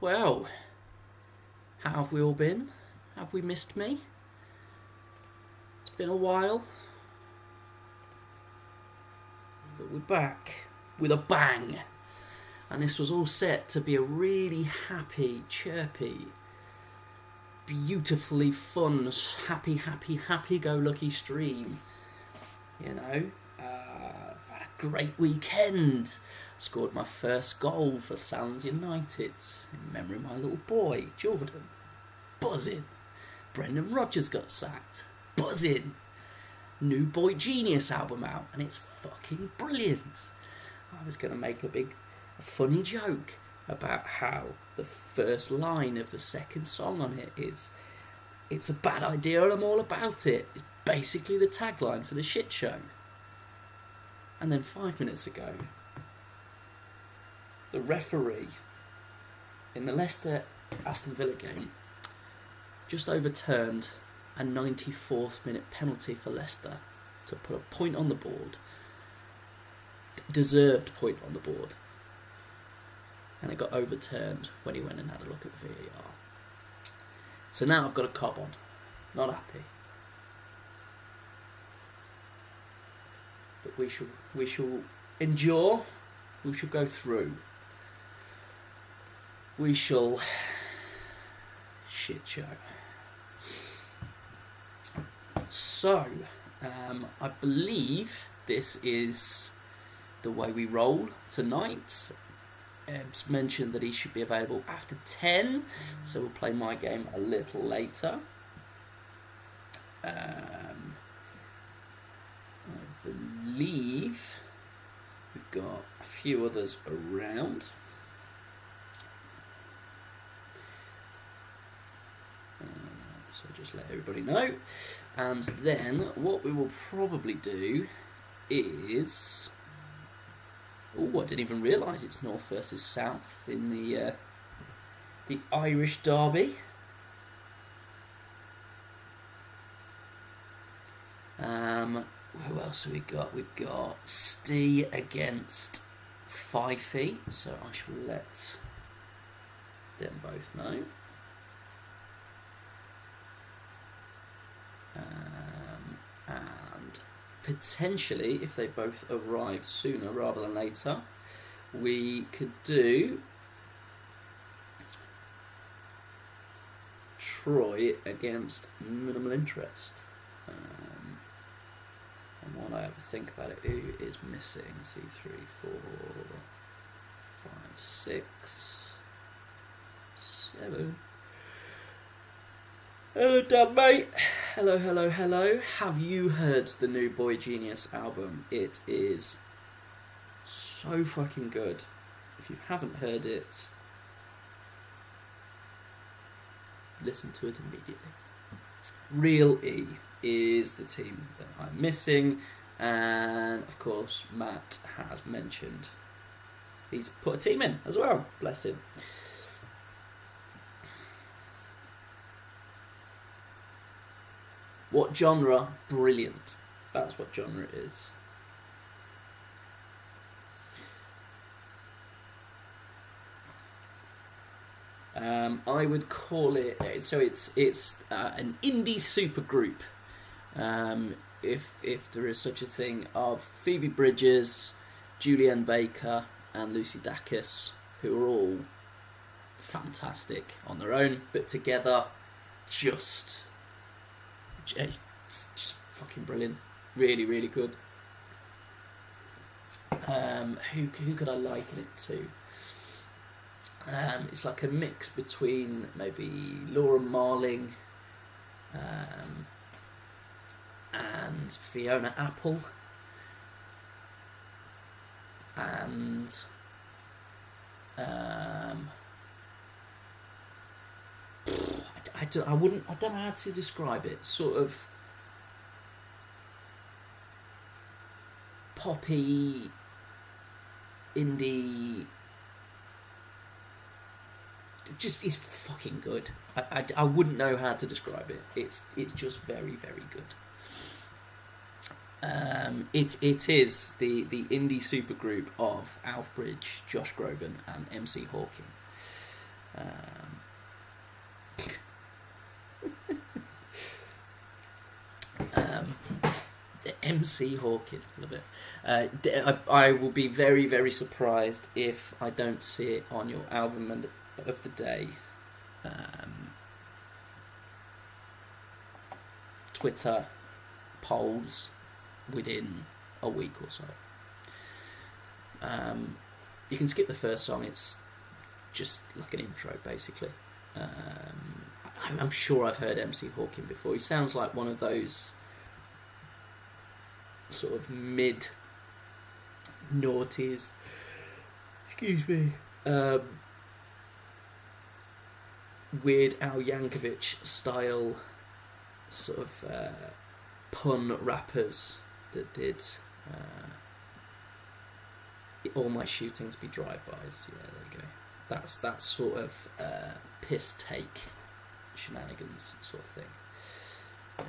Well, how have we all been? Have we missed me? It's been a while. But we're back with a bang. And this was all set to be a really happy, chirpy, beautifully fun, happy-go-lucky stream. You know, I've had a great weekend. Scored my first goal for Sounds United in memory of my little boy, Jordan. Buzzing. Brendan Rodgers got sacked. Buzzing. New Boy Genius album out, and it's fucking brilliant. I was going to make a funny joke about how the first line of the second song on it is, "It's a bad idea and I'm all about it." It's basically the tagline for the shit show. And then 5 minutes ago, the referee in the Leicester-Aston Villa game just overturned a 94th minute penalty for Leicester to put a point on the board, deserved point on the board, and it got overturned when he went and had a look at the VAR. So now I've got a cob on, not happy. But we shall endure, we shall go through. We shall shit show. So, I believe this is the way we roll tonight. Eb's mentioned that he should be available after 10, so we'll play my game a little later. I believe we've got a few others around. So just let everybody know. And then what we will probably do is... Oh, I didn't even realise it's North versus South in the Irish derby. Who else have we got? We've got Stee against Fifey, so I shall let them both know. And potentially, if they both arrive sooner rather than later, we could do Troy against Minimal Interest. And while I have a think about it, who is missing? 2, 3, 4, 5, 6, 7. Hello, Dad, mate. Hello. Have you heard the New Boy Genius album? It is so fucking good. If you haven't heard it, listen to it immediately. Real E is the team that I'm missing, and of course Matt has mentioned he's put a team in as well. Bless him. What genre? Brilliant. That's what genre it is. I would call it. So it's an indie supergroup. If there is such a thing, of Phoebe Bridgers, Julianne Baker, and Lucy Dacus, who are all fantastic on their own, but together, it's just fucking brilliant. Really, really good. Who could I liken it to? It's like a mix between maybe Laura Marling and Fiona Apple and I don't know how to describe it. Sort of poppy indie. It's fucking good. I wouldn't know how to describe it. It's just very, very good. It is the indie supergroup of Alf Bridge, Josh Groban, and MC Hawking. MC Hawking, love it. I will be very, very surprised if I don't see it on your album of the day, Twitter polls within a week or so. You can skip the first song, it's just like an intro basically. I'm sure I've heard MC Hawking before. He sounds like one of those sort of mid noughties, excuse me, Weird Al Yankovic style sort of pun rappers that did all my shootings be drive-bys. Yeah, there you go. That's that sort of piss take shenanigans sort of thing. Yeah.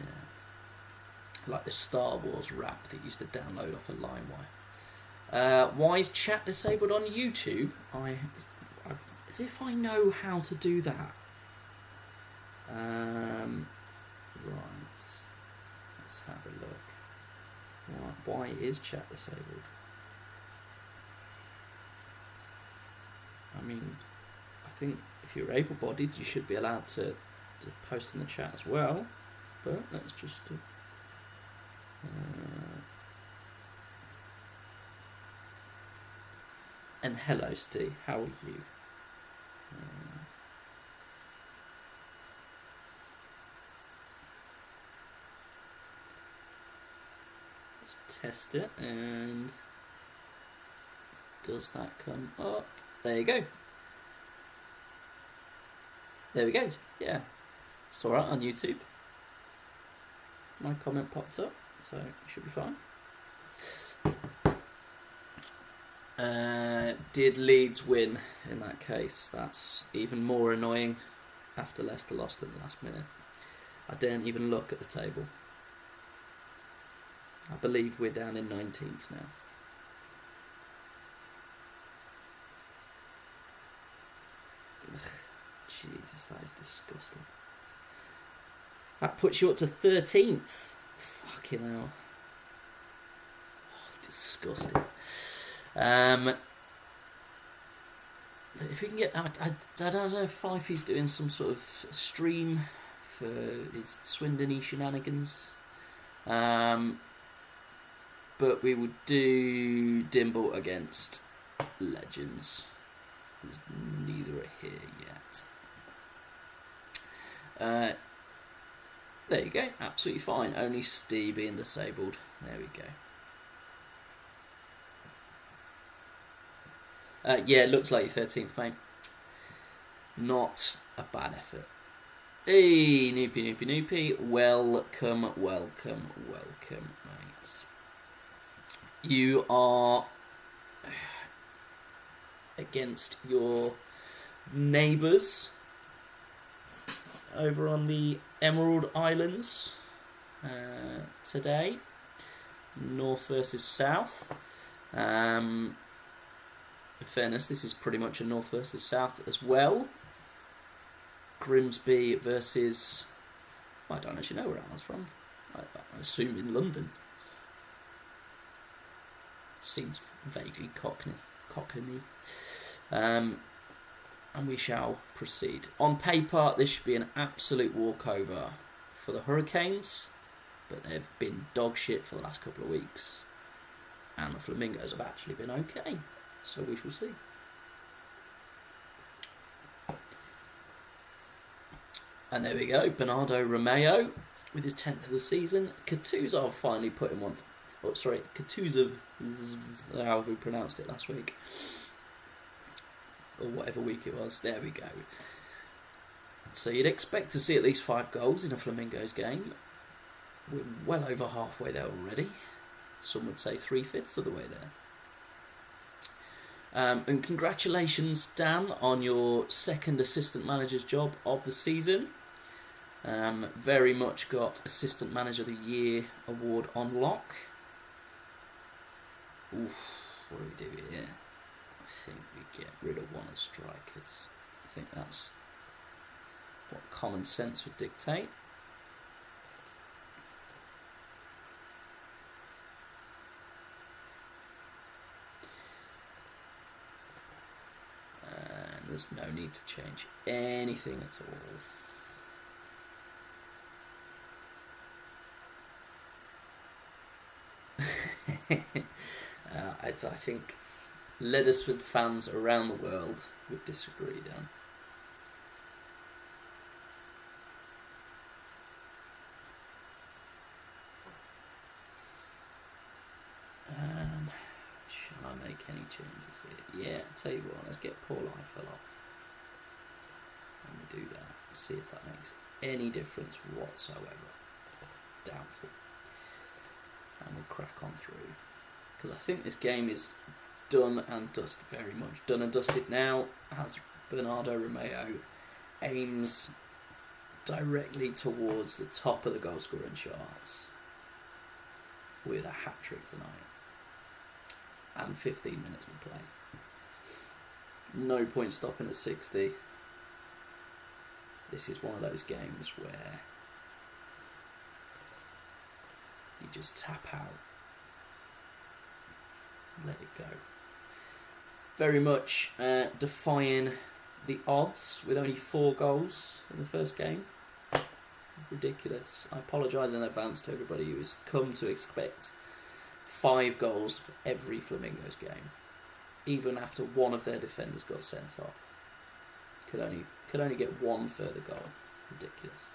Like the Star Wars rap that used to download off of LimeWire. Why is chat disabled on YouTube? As if I know how to do that. Right. Let's have a look. Why is chat disabled? I mean, I think if you're able-bodied, you should be allowed to post in the chat as well. But let's just... and hello, Steve. How are you? Let's test it, and does that come up? There you go. There we go. Yeah, it's alright on YouTube. My comment popped up, so it should be fine. Did Leeds win in that case? That's even more annoying after Leicester lost at the last minute. I didn't even look at the table. I believe we're down in 19th now. Ugh, Jesus, that is disgusting. That puts you up to 13th. Fucking hell. Oh, disgusting. But if we can get... I don't know if Fifey's doing some sort of stream for his Swindon-y shenanigans. But we would do Dimble against Legends. There's neither are here yet. There you go, absolutely fine. Only Steve being disabled. There we go. Yeah, it looks like your 13th, mate. Not a bad effort. Hey, Noopy. Welcome, mate. You are against your neighbours over on the Emerald Islands today. North versus South. In fairness, this is pretty much a North versus South as well. Grimsby versus... I don't actually know where Alan's from. I assume in London. Seems vaguely cockney. And we shall proceed. On paper, this should be an absolute walkover for the Hurricanes, but they've been dog shit for the last couple of weeks, and the Flamingos have actually been okay, so we shall see. And there we go, Bernardo Romeo with his 10th of the season. Kutuzov finally put him on... Kutuzov, however we pronounced it last week. Or whatever week it was. There we go. So you'd expect to see at least 5 goals in a Flamingos game. We're well over halfway there already. Some would say 3/5 of the way there. And congratulations, Dan, on your second assistant manager's job of the season. Very much got Assistant Manager of the Year award on lock. Oof, what do we do here? I think we get rid of one of the strikers. I think that's what common sense would dictate. There's no need to change anything at all. I think Leathersford fans around the world would disagree, Dan. Shall I make any changes here? Yeah, I'll tell you what, let's get Paul Eiffel off. And we'll do that. See if that makes any difference whatsoever. Doubtful. And we'll crack on through. Because I think this game is done and dusted, very much. Done and dusted now, as Bernardo Romeo aims directly towards the top of the goal scoring charts with a hat-trick tonight. And 15 minutes to play. No point stopping at 60. This is one of those games where you just tap out. Let it go. Very much defying the odds with only 4 goals in the first game. Ridiculous. I apologise in advance to everybody who has come to expect 5 goals for every Flamingos game, even after one of their defenders got sent off. Could only get 1 further goal. Ridiculous.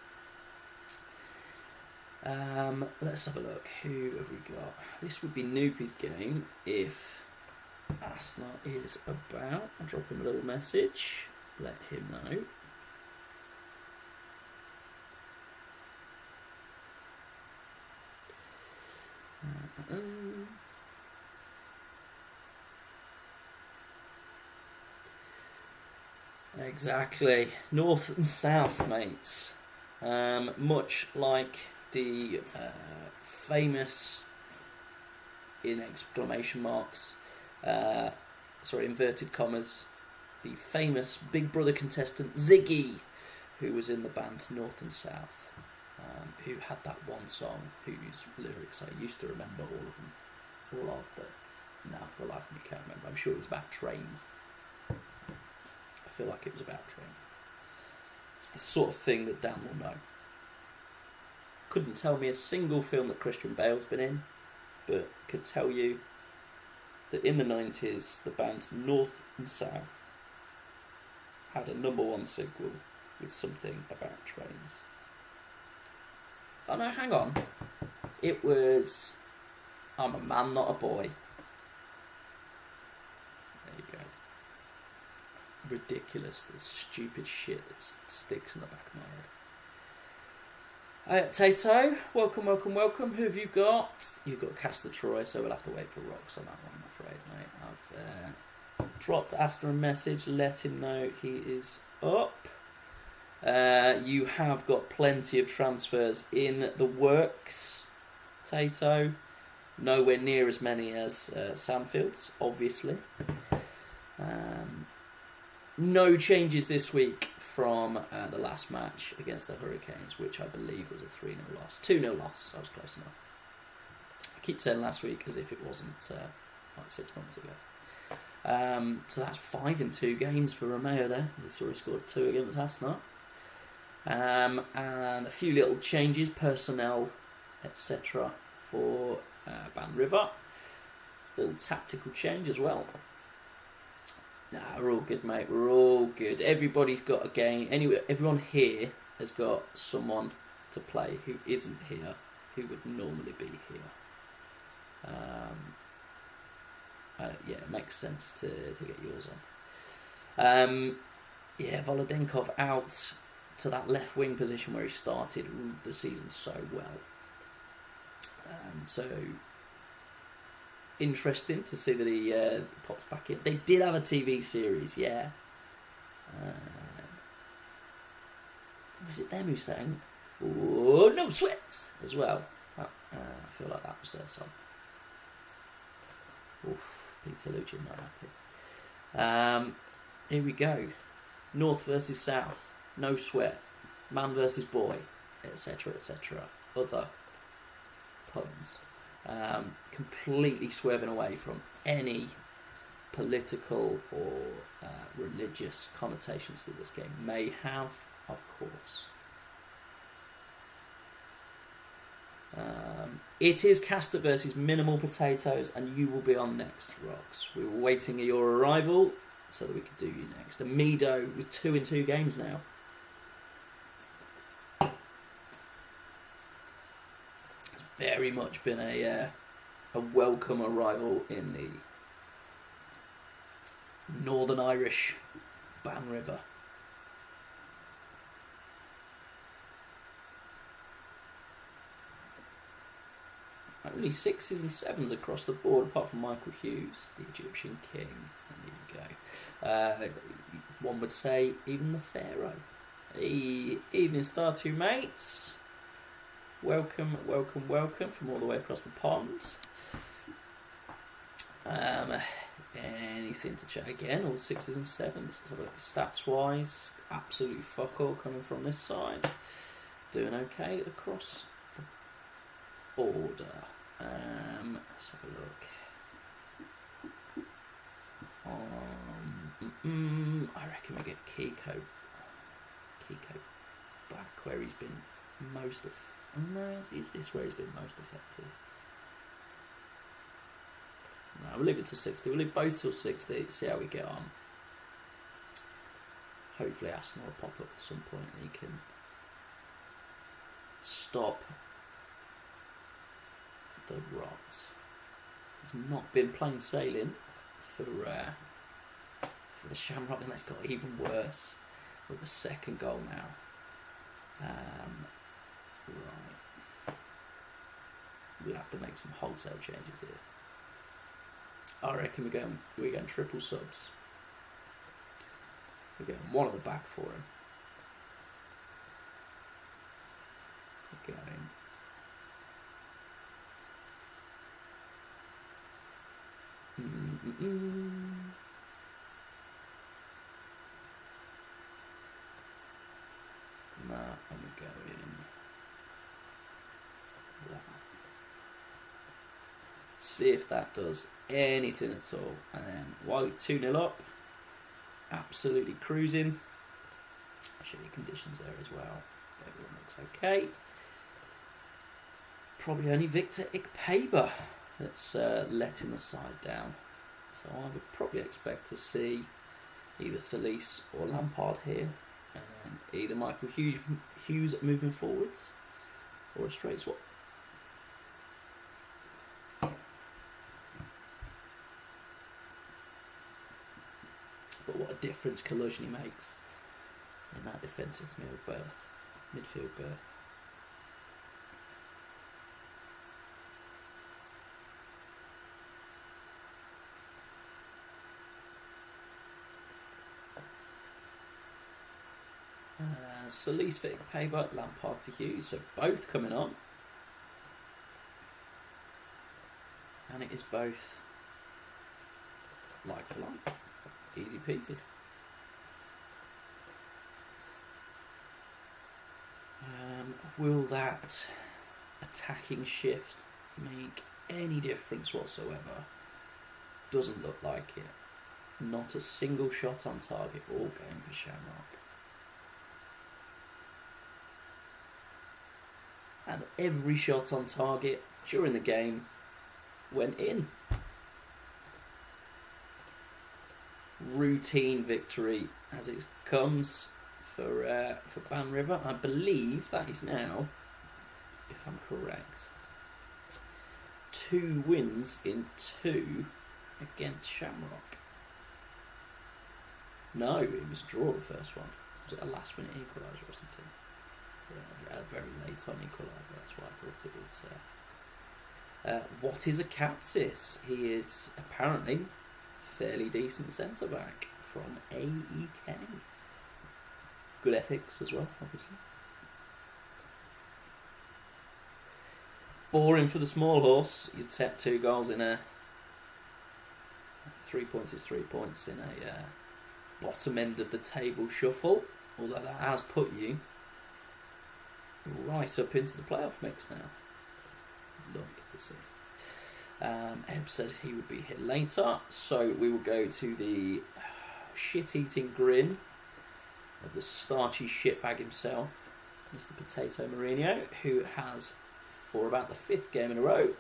Let's have a look. Who have we got? This would be Noopy's game if Asna is about. I'll drop him a little message. Let him know. Exactly. North and south, mates. Much like the famous, in exclamation marks, inverted commas, the famous Big Brother contestant Ziggy, who was in the band North and South, who had that one song whose lyrics I used to remember all of, but now for the life of me can't remember. I'm sure it was about trains. I feel like it was about trains. It's the sort of thing that Dan will know. Couldn't tell me a single film that Christian Bale's been in, but could tell you that in the 90s the band North and South had a #1 single with something about trains. Oh no, hang on. It was I'm a Man Not a Boy. There you go. Ridiculous, the stupid shit that sticks in the back of my head. Tato, welcome. Who have you got? You've got Castor Troy, so we'll have to wait for Rocks on that one, I'm afraid, mate. I've dropped Astor a message, let him know he is up. You have got plenty of transfers in the works, Tato. Nowhere near as many as Sandfield's, obviously. No changes this week from the last match against the Hurricanes, which I believe was a 3-0 loss. 2-0 loss, I was close enough. I keep saying last week as if it wasn't like 6 months ago. So that's 5 in 2 games for Romeo there, as I saw he scored 2 against Hasnot. And a few little changes, personnel, etc. for Ban River. Little tactical change as well. Nah, we're all good, mate. We're all good. Everybody's got a game. Anyway, everyone here has got someone to play who isn't here, who would normally be here. Yeah, it makes sense to get yours on. Volodenkov out to that left wing position where he started the season so well. So interesting to see that he pops back in. They did have a TV series, yeah. Was it them who sang "Oh No Sweat" as well? I feel like that was their song. Oof, Peter Lucci not happy. Here we go. North versus South. No Sweat. Man versus Boy, etc., etc. Other puns. Completely swerving away from any political or religious connotations that this game may have, of course. It is Caster versus Minimal Potatoes, and you will be on next, Rox. We were waiting at your arrival so that we could do you next. Amido with 2 in 2 games now. It's very much been a welcome arrival in the Northern Irish Ban River. Only 6s and 7s across the board, apart from Michael Hughes, the Egyptian king. There you go. One would say even the pharaoh. Evening Star 2 mates. Welcome, welcome, welcome from all the way across the pond. Anything to check again? All 6s and 7s. Let's have a look. Stats wise, absolutely fuck all coming from this side. Doing okay across the border. Let's have a look. I reckon we get Kiko back where he's been most is this where he's been most effective? No, we'll leave it to 60. We'll leave both till 60. See how we get on. Hopefully Arsenal will pop up at some point and he can stop the rot. He's not been plain sailing for the Shamrock, and that's got even worse with the second goal now. Right, we'll have to make some wholesale changes here. I reckon we're going triple subs. We're going one at the back for him. We're going and we go in that. See if that does anything at all. And then while we're 2-0 up, absolutely cruising. Shitty conditions there as well. Everyone looks okay. Probably only Victor Ikpeba that's letting the side down. So I would probably expect to see either Solis or Lampard here, and then either Michael Hughes moving forwards or a straight swap. But what a difference Kaluzhny makes in that defensive midfield berth. Solis for Ikpeba, Lampard for Hughes, so both coming on. And it is both like for like. Easy peasy. Will that attacking shift make any difference whatsoever? Doesn't look like it. Not a single shot on target, all going for Shamrock. And every shot on target during the game went in. Routine victory as it comes for Ban River. I believe that is now, if I'm correct, 2 wins in 2 against Shamrock. No, it was a draw the first one. Was it a last minute equaliser or something? Yeah, a very late on equaliser, that's why I thought it was. What is a Capsis? He is apparently fairly decent centre back from AEK. Good ethics as well, obviously. Boring for the small horse. You'd set 2 goals in a 3 points is 3 points in a bottom end of the table shuffle. Although that has put you right up into the playoff mix now. Lovely to see. Eb said he would be here later, so we will go to the shit-eating grin of the starchy shitbag himself, Mr. Potato Mourinho, who has, for about the 5th game in a row,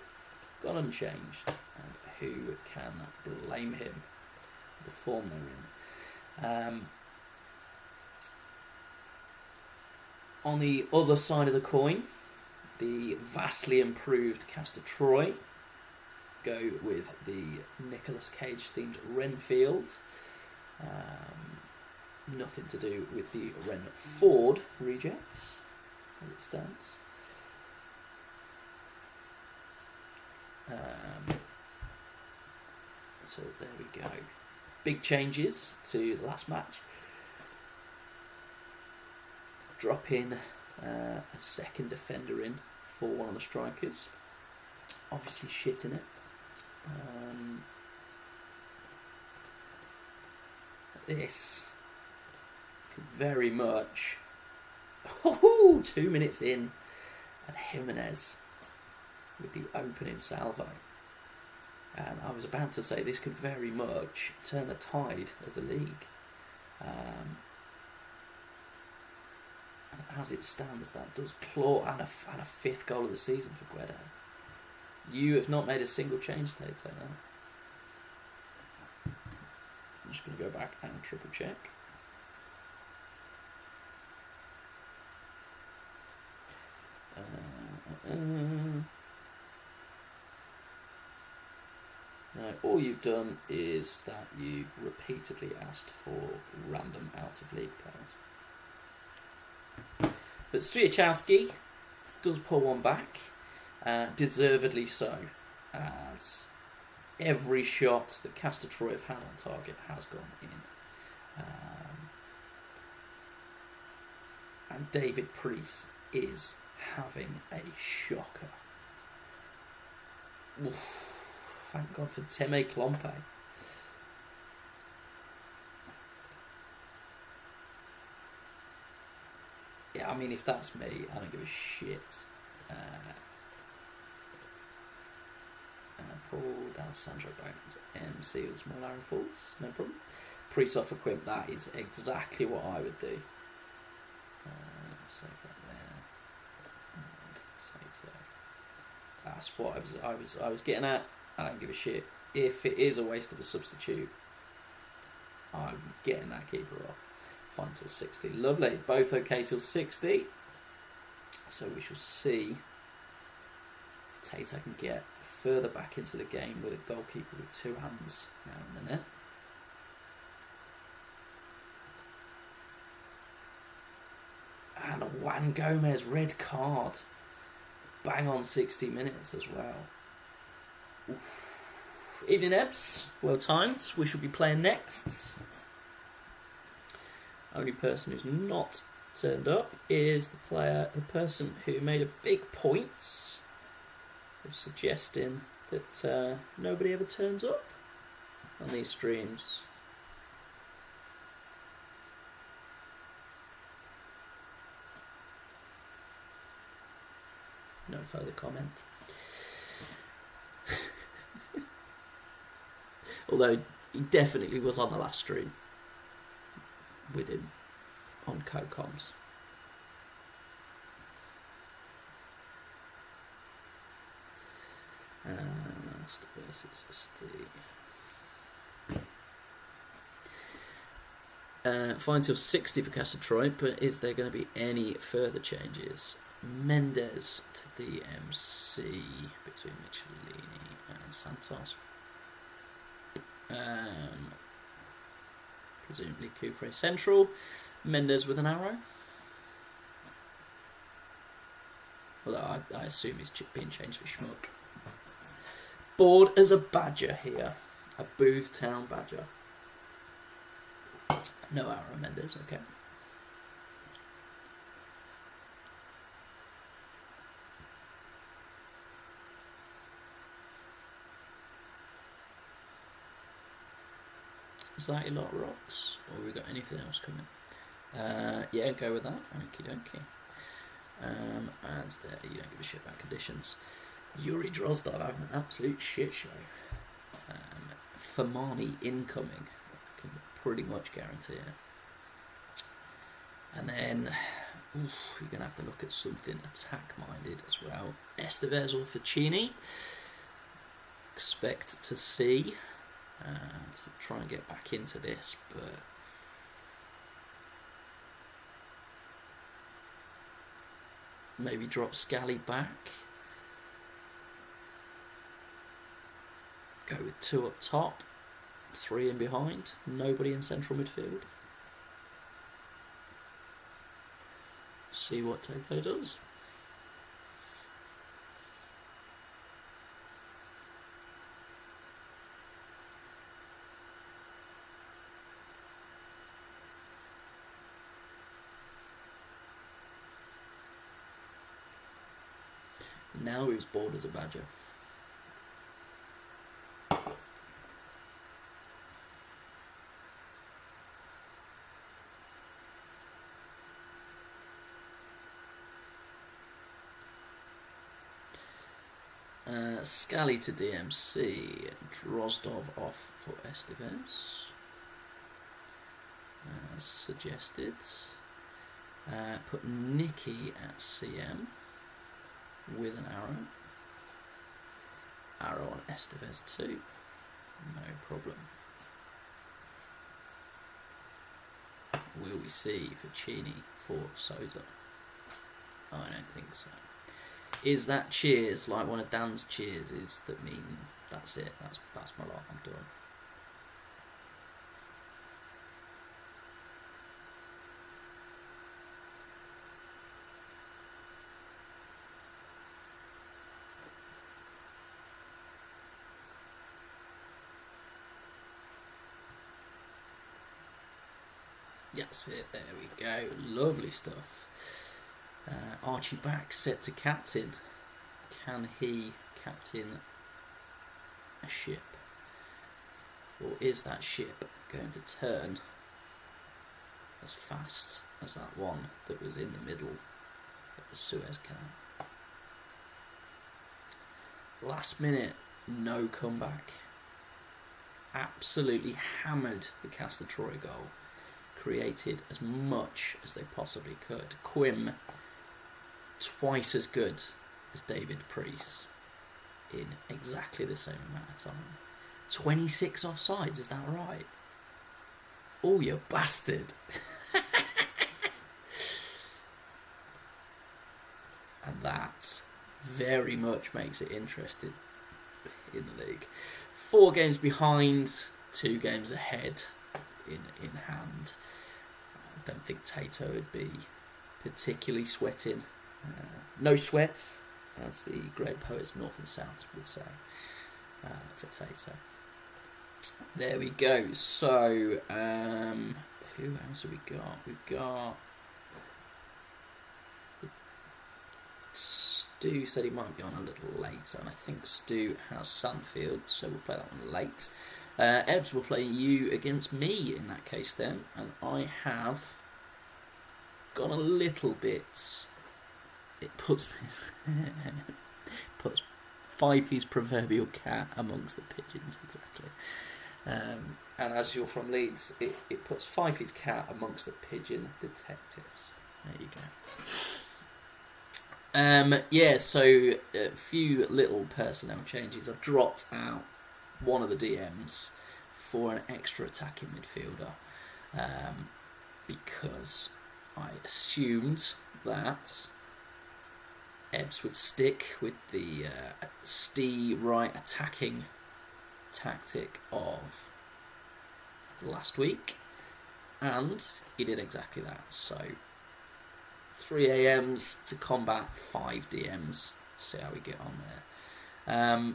gone unchanged, and who can blame him for the form they're in. On the other side of the coin, the vastly improved Castor Troy go with the Nicolas Cage themed Renfield. Nothing to do with the Renford rejects, as it stands. So there we go. Big changes to the last match. Drop in a second defender in for one of the strikers. Obviously shit in it. This could very much... 2 minutes in, and Jimenez with the opening salvo. And I was about to say this could very much turn the tide of the league. And as it stands, that does claw, and a 5th goal of the season for Guedo. You have not made a single change today, no? I'm just going to go back and triple check. No, all you've done is that you've repeatedly asked for random out-of-league players. But Swiatkowski does pull one back, deservedly so, as every shot that Castor Troy have had on target has gone in. And David Priest is having a shocker. Oof. Thank God for Teme Klompe. Yeah, I mean, if that's me, I don't give a shit. Paul D'Alessandro back to MC with small iron faults, no problem. Priest off equip, that is exactly what I would do. Save that there. And Tato. That's what I was getting at. I don't give a shit. If it is a waste of a substitute, I'm getting that keeper off. Fine till 60. Lovely. Both okay till 60. So we shall see if Tato can get further back into the game with a goalkeeper with 2 hands now in the net. And a Juan Gomez red card. Bang on 60 minutes as well. Oof. Evening Ebbs, well timed. We shall be playing next. Only person who's not turned up is the person who made a big point of suggesting that nobody ever turns up on these streams. No further comment. Although he definitely was on the last stream with him on co-coms. Last versus Steve. Fine till 60 for Castor Troy, but is there going to be any further changes? Mendes to the MC between Michelini and Santos. Presumably Kufre central. Mendes with an arrow. Although I assume he's being changed for Schmuck. Board as a Badger here. A Booth Town Badger. No arrow, Mendes, okay. Is that a lot of rocks? Or have we got anything else coming? Yeah, go with that. Okie dokie. And there, you don't give a shit about conditions. Yuri Drozdov having an absolute shit show. Famani incoming. I can pretty much guarantee it. And then you're going to have to look at something attack-minded as well. Estevez or Ficini. Expect to see. To try and get back into this, but maybe drop Scally back. Go with 2 up top, 3 in behind, nobody in central midfield. See what Tato does. Now he's bored as a badger. Scally to DMC, Drozdov off for Estevez, as suggested. Put Nicky at CM with an arrow. Arrow on Estevez too, no problem. Will we see Ficini for Sousa? I don't think so. Is that cheers like one of Dan's cheers is that mean that's it, that's my lot, I'm done. That's it, there we go, lovely stuff. Archie back, set to captain. Can he captain a ship? Or is that ship going to turn as fast as that one that was in the middle of the Suez Canal? Last minute, no comeback. Absolutely hammered the Castor Troy goal. Created as much as they possibly could. Quim, twice as good as David Priest in exactly the same amount of time. 26 offsides, is that right? Oh, you bastard. And that very much makes it interesting in the league. 4 games behind, 2 games ahead in hand. I don't think Tato would be particularly sweating. No sweat, as the great poets North and South would say, for Tato. There we go. So, who else have we got? We've got Stu said he might be on a little later, and I think Stu has Sandfield, so we'll play that one late. Ebbs will play you against me in that case then, and I have gone a little bit. It puts puts Fifey's proverbial cat amongst the pigeons, exactly. And as you're from Leeds, it puts Fifey's cat amongst the pigeon detectives. There you go. Yeah, so a few little personnel changes. I've dropped out one of the DMs for an extra attacking midfielder, because I assumed that Ebbs would stick with the right attacking tactic of last week, and he did exactly that. So 3 AMs to combat 5 DMs. See how we get on there.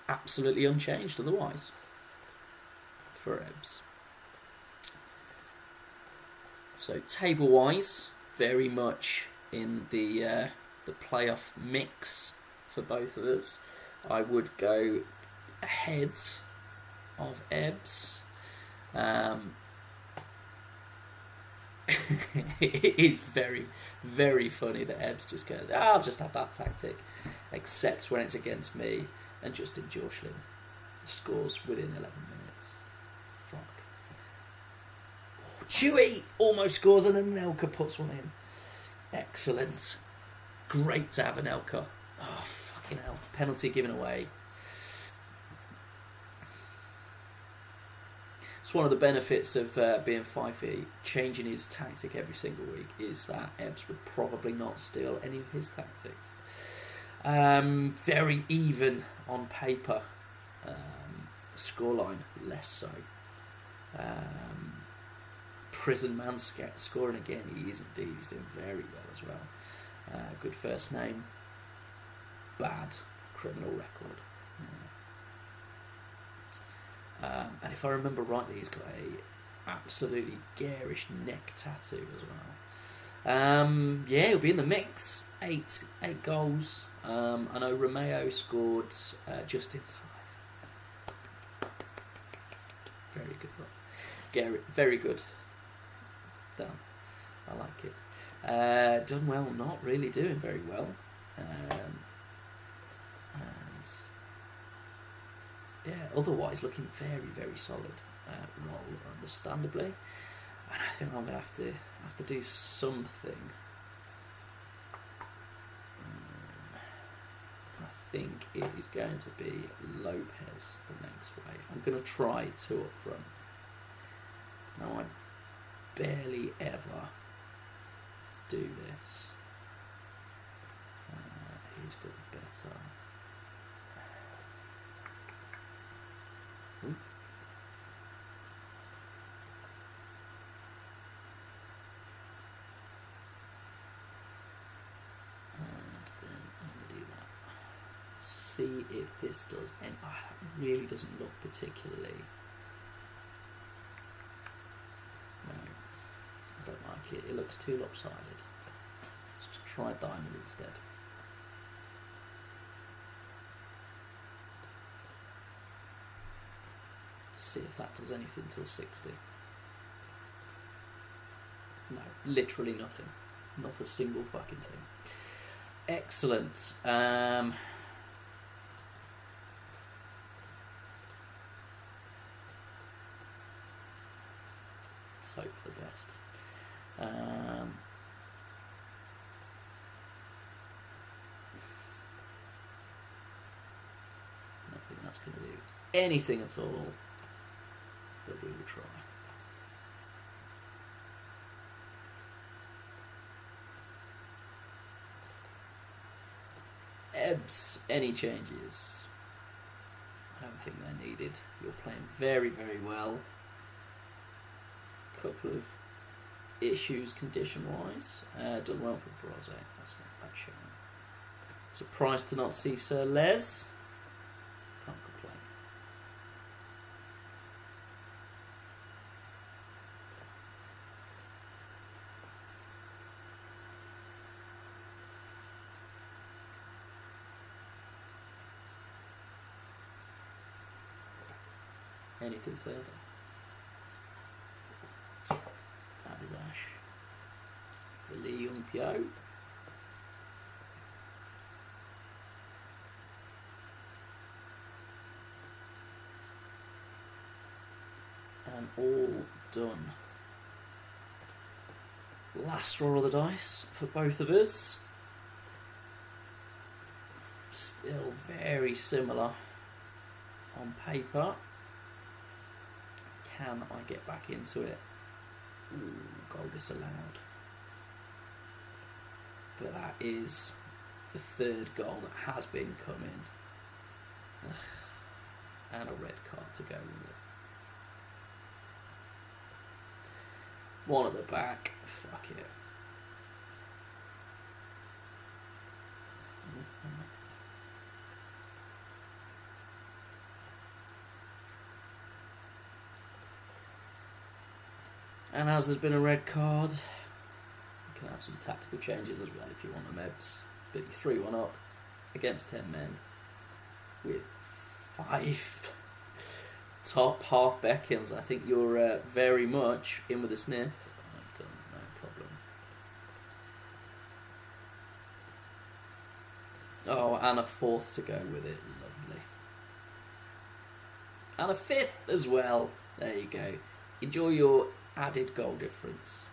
Absolutely unchanged otherwise for Ebbs. So table wise, very much in the playoff mix for both of us. I would go ahead of Ebbs. It is very, very funny that Ebbs just goes, I'll just have that tactic. except when it's against me and Justin Jorschlin scores within 11 minutes. Fuck. Oh, Chewy almost scores and then Nelka puts one in. Excellent. Great to have an Elka. Oh, fucking hell. Penalty given away. It's one of the benefits of being Fifey, changing his tactic every single week, is that Ebbs would probably not steal any of his tactics. Very even on paper. Scoreline, less so. Prison Man scoring again. He is indeed. He's doing very well as well. Good first name. Bad criminal record. And if I remember rightly, he's got a absolutely garish neck tattoo as well. Yeah, he'll be in the mix. Eight goals. I know Romeo scored just inside. Very good, Gary. Very good. Done. I like it. Done well. Not really doing very well. And yeah, otherwise looking very, very solid. Role, understandably, and I think I'm gonna have to do something. I think it is going to be Lopez the next way. I'm gonna try two up front. Now I barely ever do this. He's got better. Ooh. See if this does any. Oh, that really doesn't look particularly. No, I don't like it. It looks too lopsided. Let's just try diamond instead. See if that does anything till 60. No, literally nothing. Not a single fucking thing. Excellent. Let's hope for the best. I don't think that's going to do anything at all, but we will try. Ebbs, any changes? I don't think they're needed. You're playing very, very well. Couple of issues condition-wise. Done well for Brose. That's not bad showing. Surprised to not see Sir Les. Can't complain. Anything further? Tab is Ash. For Lee Young Pyo. And all done. Last roll of the dice for both of us. Still very similar on paper. Can I get back into it? Ooh, goal disallowed. But that is the third goal that has been coming. Ugh. And a red card to go with it. One at the back. Fuck it. And as there's been a red card, you can have some tactical changes as well if you want them, Ebbs. But you 3-1 up against 10 men with 5 top half Beckons. I think you're very much in with a sniff. I've done, no problem. Oh, and a fourth to go with it. Lovely. And a fifth as well. There you go. Enjoy your added goal difference.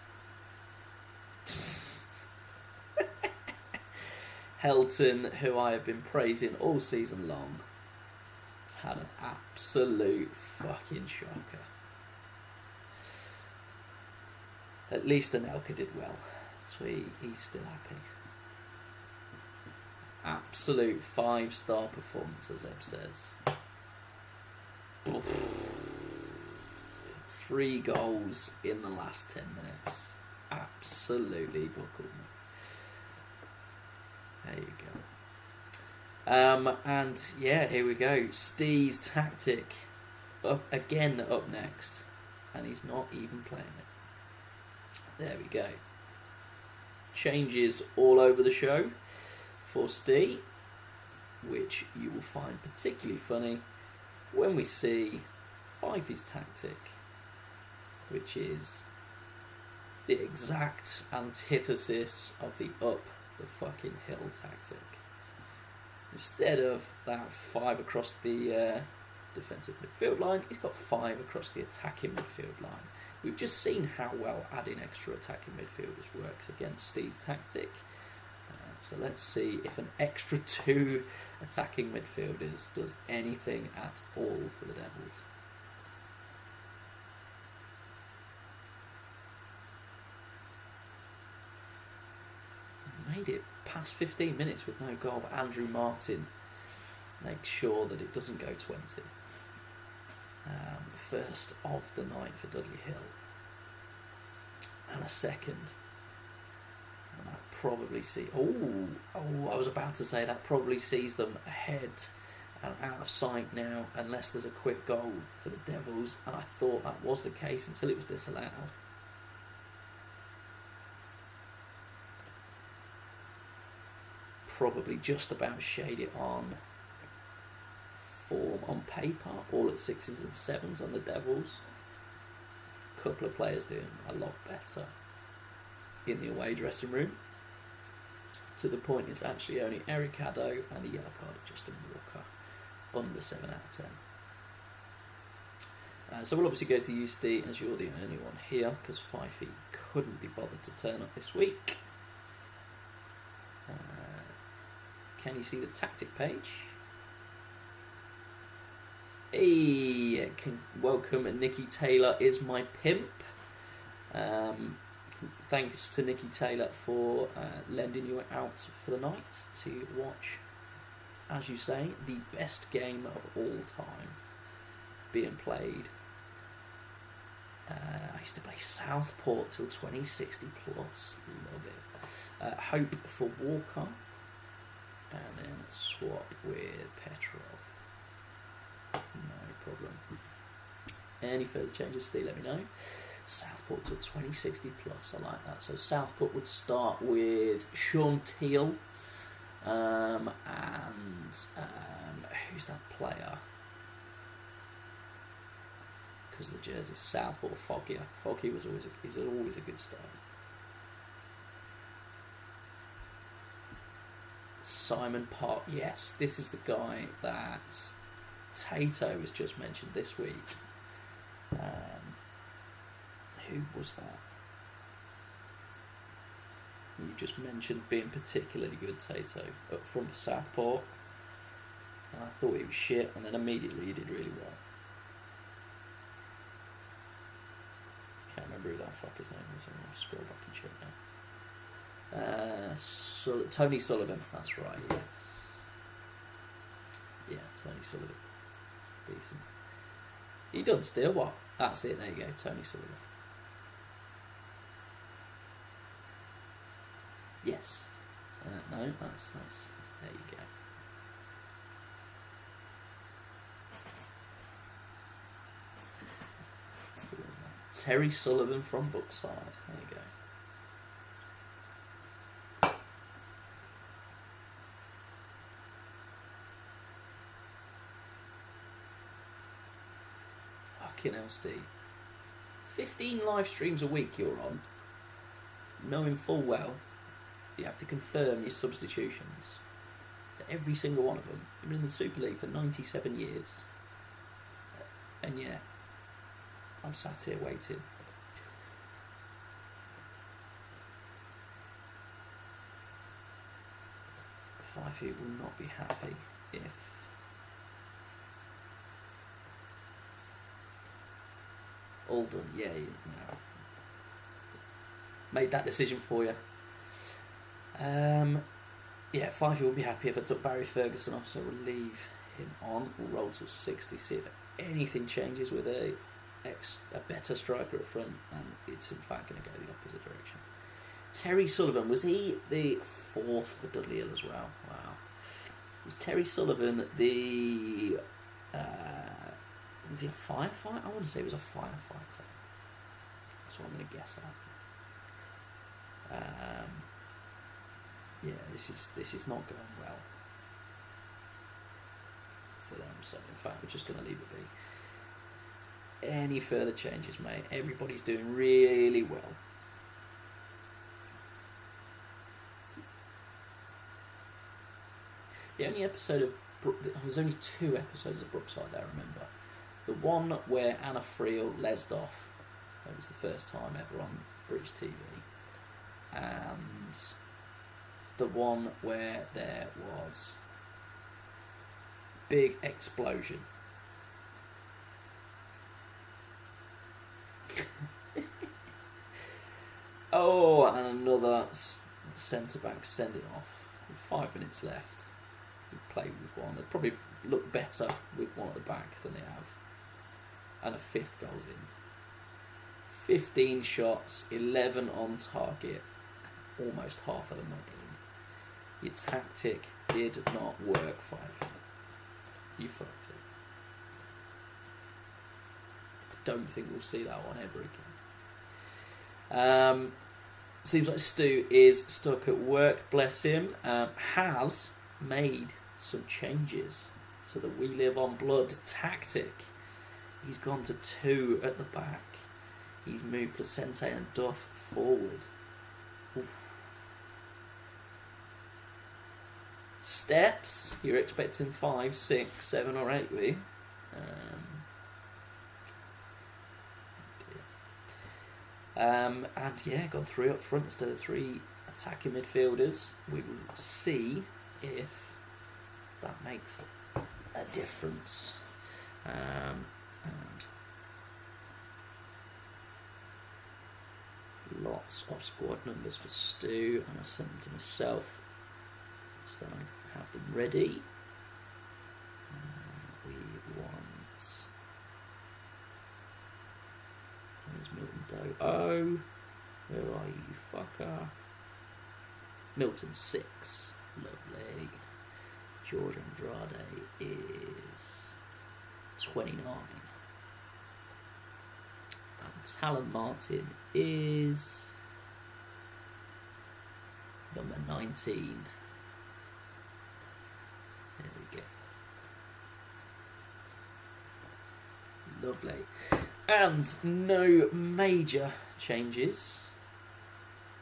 Helton, who I have been praising all season long, has had an absolute fucking shocker. At least Anelka did well, so he's still happy. Absolute 5-star performance, as Eb says. 3 goals in the last 10 minutes. Absolutely buckled me. There you go. And yeah, here we go. Steve's tactic up next, and he's not even playing it. There we go. Changes all over the show for Steve, which you will find particularly funny when we see Fifey's tactic, which is the exact antithesis of the up the fucking hill tactic. Instead of that 5 across the defensive midfield line, he's got 5 across the attacking midfield line. We've just seen how well adding extra attacking midfielders works against Steve's tactic. So let's see if an extra 2 attacking midfielders does anything at all for the Devils. Made it past 15 minutes with no goal, but Andrew Martin makes sure that it doesn't go 20. First of the night for Dudley Hill. And a second. And that probably I was about to say that probably sees them ahead and out of sight now, unless there's a quick goal for the Devils, and I thought that was the case until it was disallowed. Probably just about shade it on form on paper, all at 6s and 7s on the Devils. A couple of players doing a lot better in the away dressing room, to the point it's actually only Eric Haddo and the yellow card of Justin Walker under 7 out of 10. So we'll obviously go to USD as you're the only one here, because Fifey couldn't be bothered to turn up this week. Can you see the tactic page? Hey, welcome, Nikki Taylor is my pimp. Thanks to Nikki Taylor for lending you out for the night to watch, as you say, the best game of all time being played. I used to play Southport till 2060 plus, love it. Hope for Walker, and then swap with Petrov. No problem. Any further changes, Steve, let me know. Southport till 2060 plus, I like that. So Southport would start with Sean Teal, and who's that player? Because of the jersey, Southport, Foggy. Foggy was always a good start. Simon Park, yes, this is the guy that Tato was just mentioned this week. Who was that? You just mentioned being particularly good, Tato, up from Southport. And I thought he was shit, and then immediately he did really well. Can't remember who that fucker's name is. I'll scroll back and check now. Tony Sullivan, that's right, yes. Yeah, Tony Sullivan. Decent. He done still, what? That's it, there you go, Tony Sullivan. Yes. No, that's there you go. Terry Sullivan from Brookside. There you go. Fucking hell, Steve. 15 live streams a week you're on, knowing full well you have to confirm your substitutions. Every single one of them. You've been in the Super League for 97 years. And yeah, I'm sat here waiting. Fifield will not be happy if Alden, yeah, no. Made that decision for you. Yeah, Fifield will be happy if I took Barry Ferguson off, so we'll leave him on. We'll roll till 60, see if anything changes with a better striker up front, and it's in fact going to go the opposite direction. Terry Sullivan, was he the fourth for Dudley Hill as well? Wow. Was Terry Sullivan the... was he a firefighter? I want to say he was a firefighter. That's what I'm going to guess at. Yeah, this is not going well for them, so in fact we're just going to leave it be. Any further changes, mate? Everybody's doing really well. The only episode of there was only 2 episodes of Brookside I remember. The one where Anna Friel lesed off. That was the first time ever on British TV. And the one where there was big explosion. Oh, and another centre-back sending off. With 5 minutes left. We played with one. They'd probably look better with one at the back than they have. And a 5th goal's in. 15 shots, 11 on target. Almost half of them went in. Your tactic did not work, Five. You fucked it. I don't think we'll see that one ever again. Seems like Stu is stuck at work, bless him. Has made some changes to the We Live on Blood tactic. He's gone to 2 at the back. He's moved Placente and Duff forward. Oof. Steps, you're expecting 5, 6, 7 or 8, were you? And yeah, gone 3 up front instead of 3 attacking midfielders. We will see if that makes a difference. And lots of squad numbers for Stu, and I sent them to myself, so I have them ready. We want... Where's Milton Doe? Oh, where are you, fucker? Milton 6. Lovely. George Andrade is 29. And Talon Martin is number 19. There we go. Lovely. And no major changes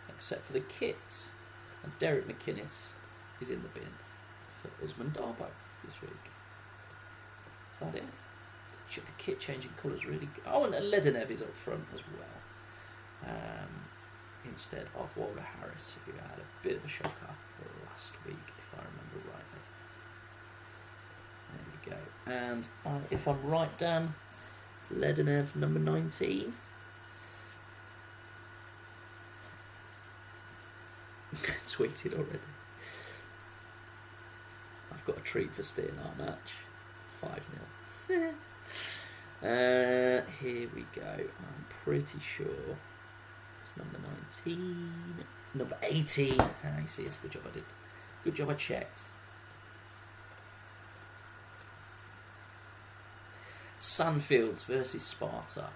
except for the kit. And Derek McInnes is in the bin for Usman Darbo this week. Is that it? The kit changing colours really good. Oh, and Ledenev is up front as well. Instead of Walter Harris, who had a bit of a shocker last week, if I remember rightly. There we go. And if I'm right, Dan, Ledenev number 19. Tweeted already. I've got a treat for stealing our match. 5-0. Here we go. I'm pretty sure it's number 19. Number 18. I see, it's a good job I did. Good job I checked. Sandfields versus Sparta.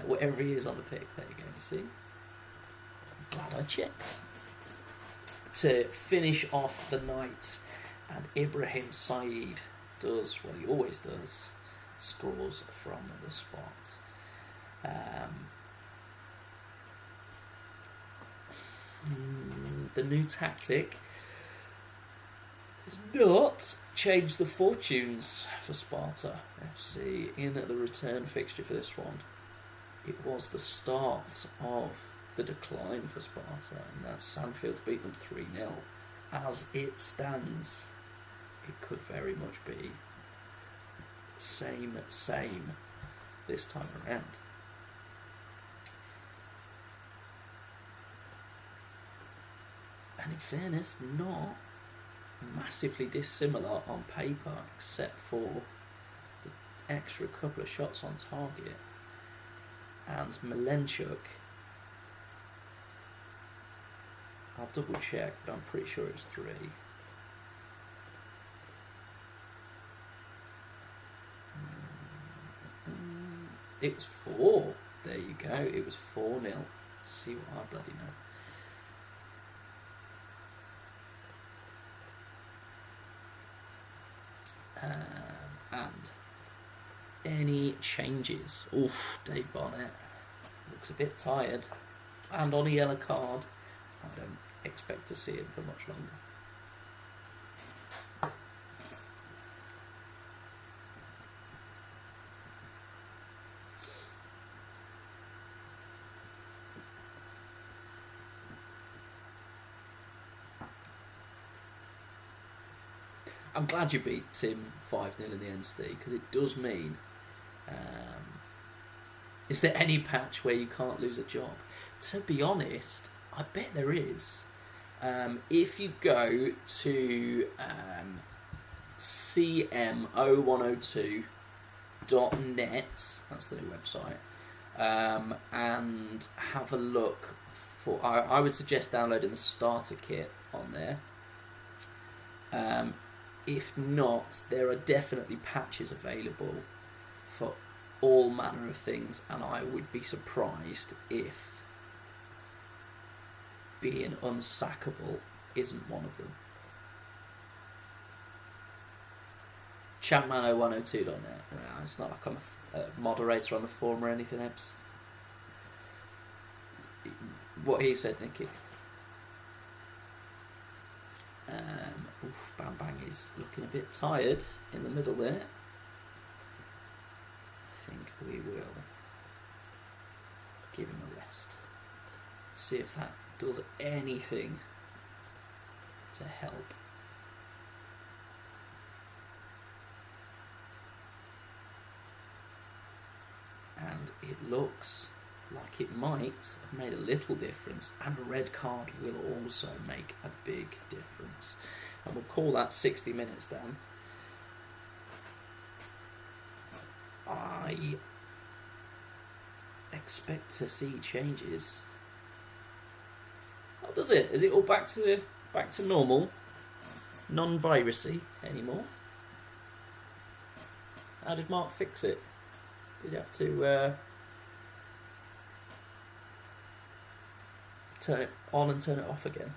Whatever he is on the pick, there you go, you see. I'm glad I checked. To finish off the night, and Ibrahim Saeed does what he always does, scores from the spot. The new tactic does not change the fortunes for Sparta FC in the return fixture for this one. It was the start of the decline for Sparta, and that Sandfield's beat them 3-0. As it stands, it could very much be same this time around. And in fairness, not massively dissimilar on paper, except for the extra couple of shots on target. And Milenchuk, I'll double check, but I'm pretty sure it was 3. It was 4. There you go. It was 4-0. See what I bloody know. And any changes? Oof, Dave Barnett looks a bit tired and on a yellow card. I don't expect to see him for much longer. I'm glad you beat Tim 5-0 in the NST, because it does mean, is there any patch where you can't lose a job? To be honest, I bet there is. If you go to CM0102.net, that's the new website, and have a look for, I would suggest downloading the starter kit on there. If not, there are definitely patches available for all manner of things, and I would be surprised if being unsackable isn't one of them. Chatman0102.net. No, it's not like I'm a moderator on the forum or anything else. What he said, Nicky. Bang Bang is looking a bit tired in the middle there. I think we will give him a rest. See if that does anything to help. And it looks like it might have made a little difference, and a red card will also make a big difference. And we'll call that 60 minutes, Dan. I expect to see changes. How does it? Is it all back to normal? Non-virusy anymore? How did Mark fix it? Did you have to turn it on and turn it off again?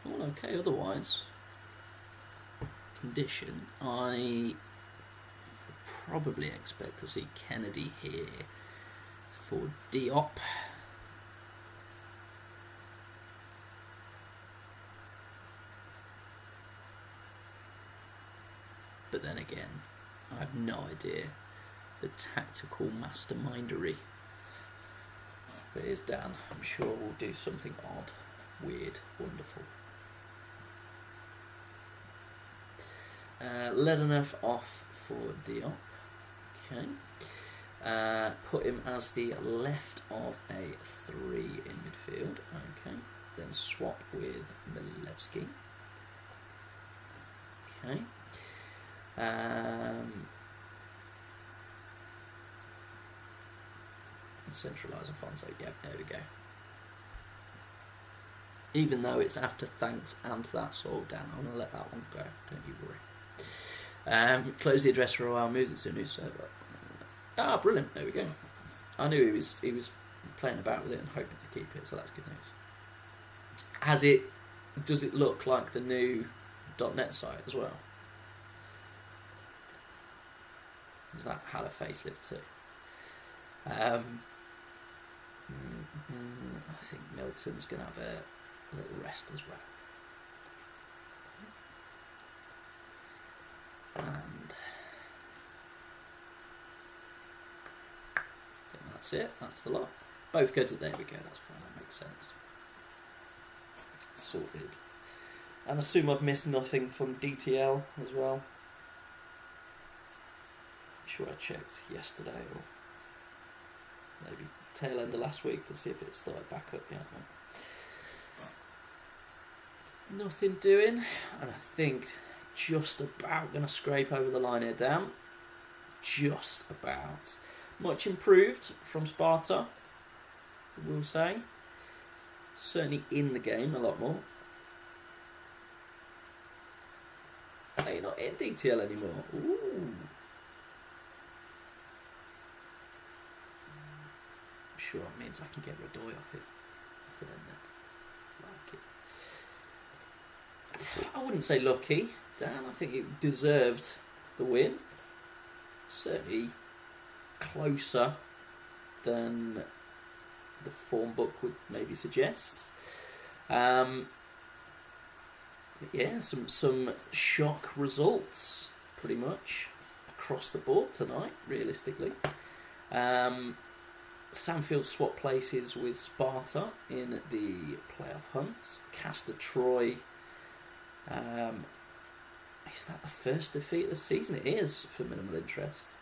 All okay otherwise. Condition, I probably expect to see Kennedy here for Diop. But then again, I have no idea the tactical mastermindery that is Dan. I'm sure we'll do something odd, weird, wonderful. Ledenov off for Diop. Okay. Put him as the left of a 3 in midfield. Okay. Then swap with Milevsky. Okay. And centralise Afonso. Yep, there we go. Even though it's after thanks and that's all down, I'm going to let that one go. Don't you worry. Close the address for a while, move it to a new server. Ah, brilliant. There we go. I knew he was playing about with it and hoping to keep it, so that's good news. Does it look like the new .NET site as well? Is that had a facelift too? I think Milton's going to have a little rest as well. And I think that's it. That's the lot. Both go to, there we go, that's fine, that makes sense. Sorted. And I assume I've missed nothing from DTL as well. I'm sure I checked yesterday or maybe tail end of last week to see if it started back up yet. Nothing doing, and I think just about going to scrape over the line here, Dan. Just about. Much improved from Sparta, we'll say. Certainly in the game a lot more. Are you not in DTL anymore? Ooh. I'm sure it means I can get Radoy off it for them then. Like it. I wouldn't say lucky, Dan. I think it deserved the win. Certainly closer than the form book would maybe suggest. Yeah, some shock results pretty much across the board tonight, realistically. Sandfield swap places with Sparta in the playoff hunt. Castor Troy. Is that the first defeat of the season? It is for minimal interest.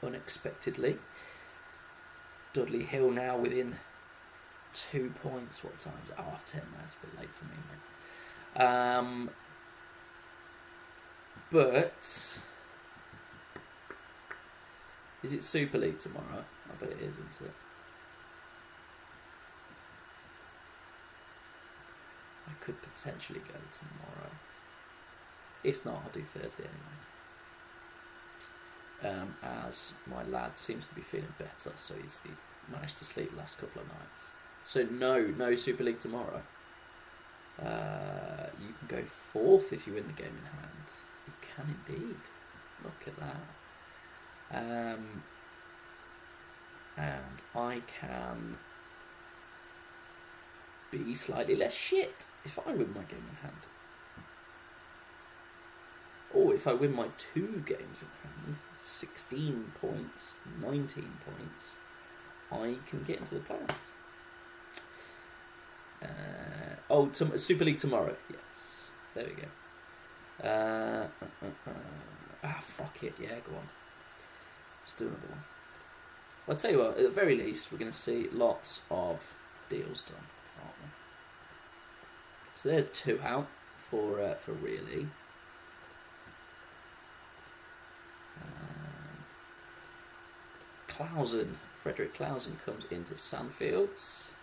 Unexpectedly. Dudley Hill now within 2 points. What time is it? Oh, 10. That's a bit late for me, mate. But is it Super League tomorrow? I bet it is, isn't it? I could potentially go tomorrow. If not, I'll do Thursday anyway. As my lad seems to be feeling better, so he's managed to sleep the last couple of nights. So no Super League tomorrow. You can go fourth if you win the game in hand. You can indeed. Look at that. And I can be slightly less shit if I win my game in hand. Or if I win my 2 games in hand, 16 points, 19 points, I can get into the playoffs. Super League tomorrow. Yes, there we go. Fuck it. Yeah, go on. Let's do another one. I'll tell you what. At the very least, we're going to see lots of deals done, aren't we? So there's 2 out for really. Frederick Clausen comes into Sandfields.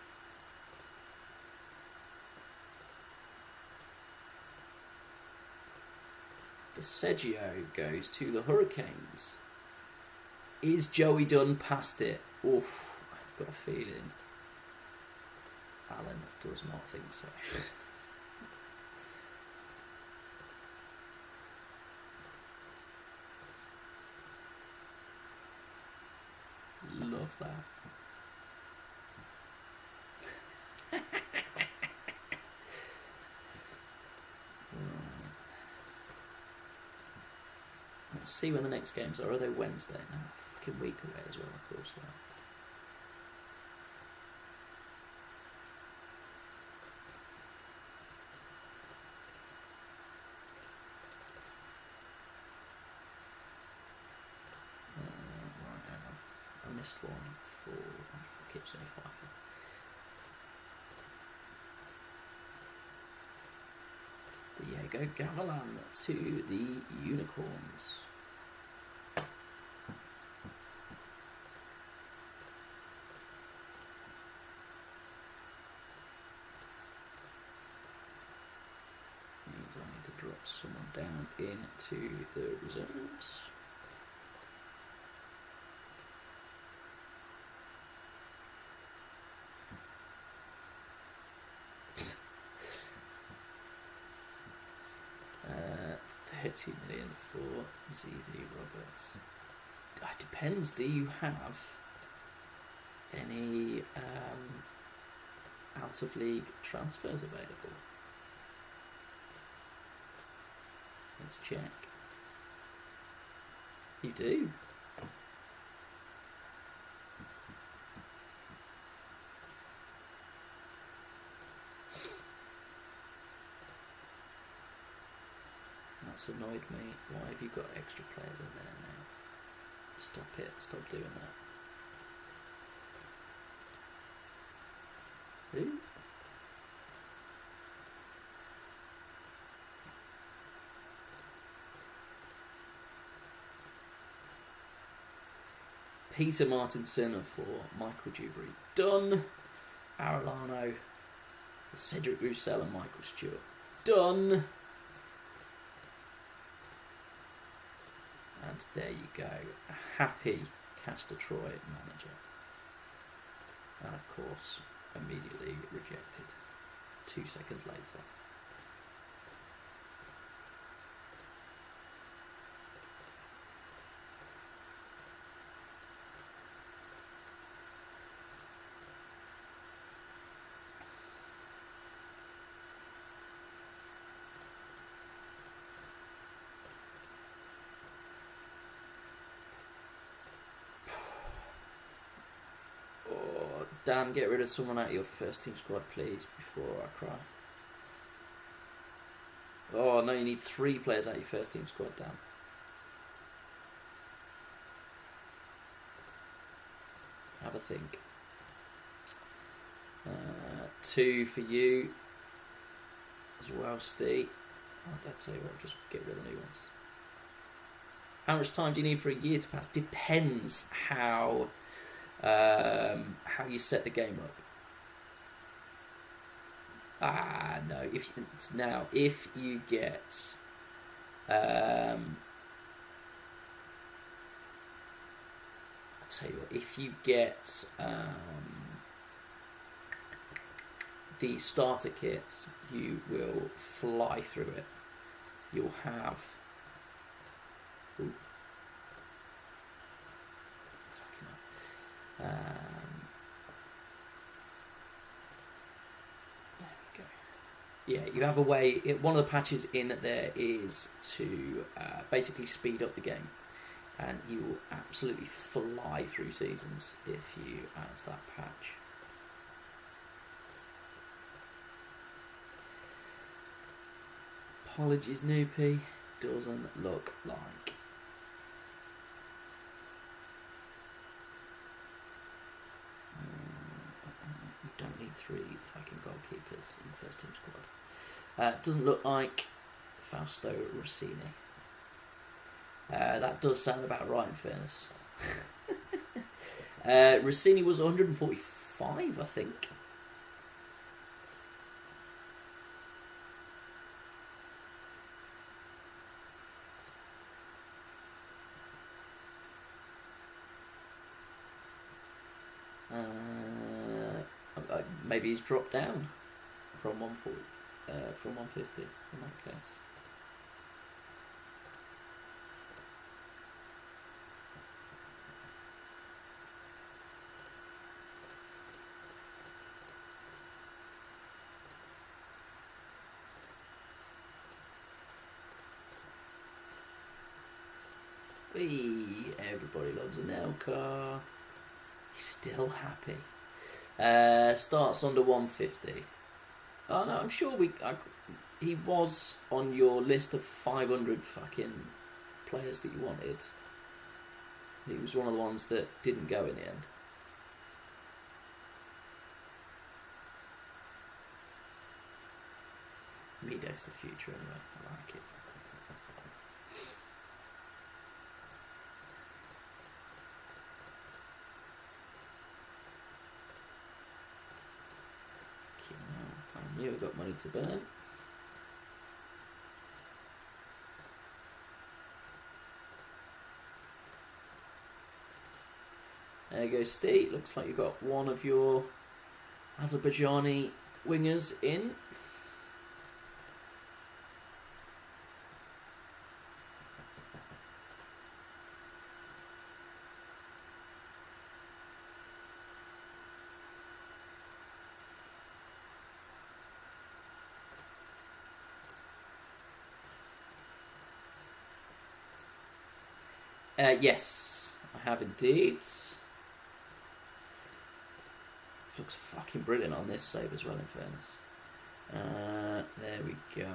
Sergio goes to the Hurricanes. Is Joey Dunn past it? Oof, I've got a feeling Alan does not think so. Love that. Let's see when the next games are. Are they Wednesday? No, fucking week away as well, of course they are. Right, hang on. I missed one for... I keep saying FIFA. Diego Gavilan to the Unicorns. Means I need to drop someone down into the reserves. 30 million for ZZ Roberts. It depends. Do you have any out of league transfers available? Let's check. You do. That's annoyed me. Why have you got extra players in there now? Stop it. Stop doing that. Who? Peter Martinson for Michael Dewberry. Done. Arellano, Cedric Roussel and Michael Stewart. Done. And there you go. A happy Castor Troy manager. And of course, immediately rejected 2 seconds later. Dan, get rid of someone out of your first team squad, please, before I cry. Oh, no, you need 3 players out of your first team squad, Dan. Have a think. 2 for you as well, Steve. I'll tell you what, just get rid of the new ones. How much time do you need for a year to pass? Depends how you set the game up. No, if you get I'll tell you what, if you get the starter kit, you will fly through it. You'll have there we go. Yeah, you have a way. One of the patches in there is to basically speed up the game, and you will absolutely fly through seasons if you add that patch. Apologies, Noopy. Doesn't look like. You don't need 3 fucking goalkeepers in the first team squad. Doesn't look like Fausto Rossini. That does sound about right, in fairness. Rossini was 145, I think. Maybe he's dropped down from 140, from 150 in that case. Whee! Everybody loves an L car. He's still happy. Starts under 150. Oh no, I'm sure he was on your list of 500 fucking players that you wanted. He was one of the ones that didn't go in the end. Mido's the future anyway, I like it. I knew I got money to burn. There you go, Steve. Looks like you got one of your Azerbaijani wingers in. Yes, I have indeed. Looks fucking brilliant on this save as well, in fairness. There we go.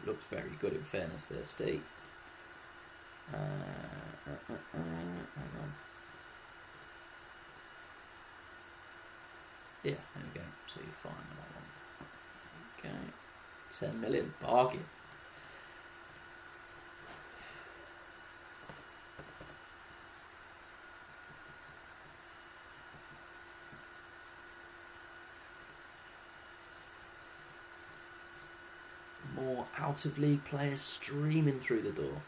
Looks very good, in fairness there, Steve. Hang on. Yeah, there we go. So you're fine with that one. Okay. 10 million. Bargain. More out-of-league players streaming through the door.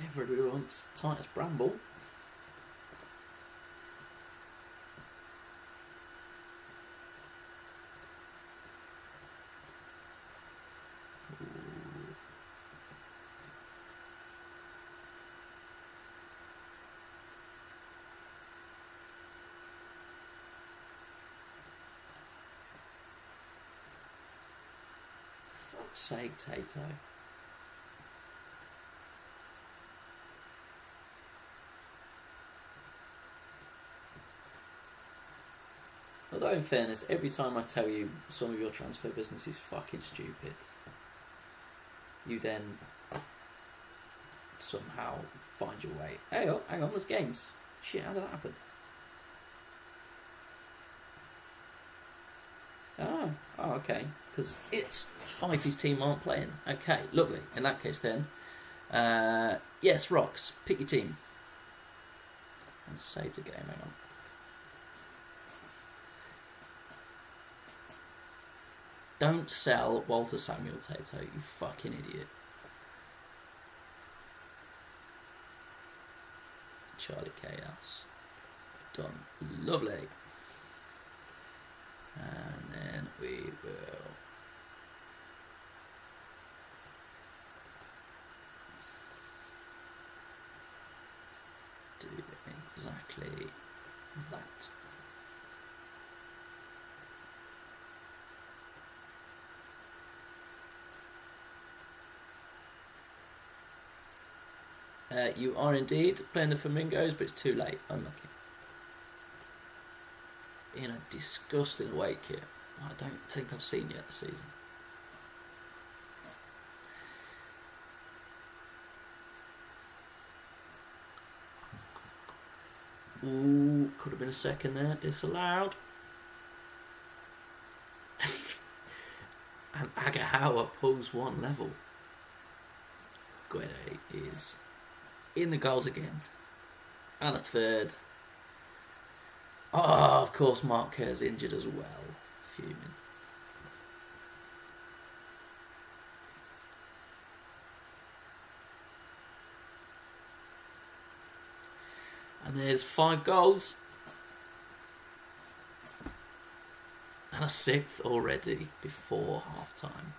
Everyone's tight as bramble. Fuck's sake, Tato. Although in fairness, every time I tell you some of your transfer business is fucking stupid, you then somehow find your way. Hey, oh, hang on, there's games. Shit, how did that happen? Oh, okay. Because it's Fifey's team aren't playing. Okay, lovely. In that case then, yes, Rocks, pick your team. And save the game, hang on. Don't sell Walter Samuel Tato, you fucking idiot. Charlie Chaos. Done. Lovely. And then we will do exactly that. You are indeed playing the Flamingos, but it's too late. Unlucky. In a disgusting away kit. I don't think I've seen yet this season. Ooh, could have been a second there. Disallowed. And Agahawa pulls one level. Guede is in the goals again. And a third. Oh, of course, Mark Kerr's injured as well. Fuming. And there's 5 goals. And a 6th already before half time.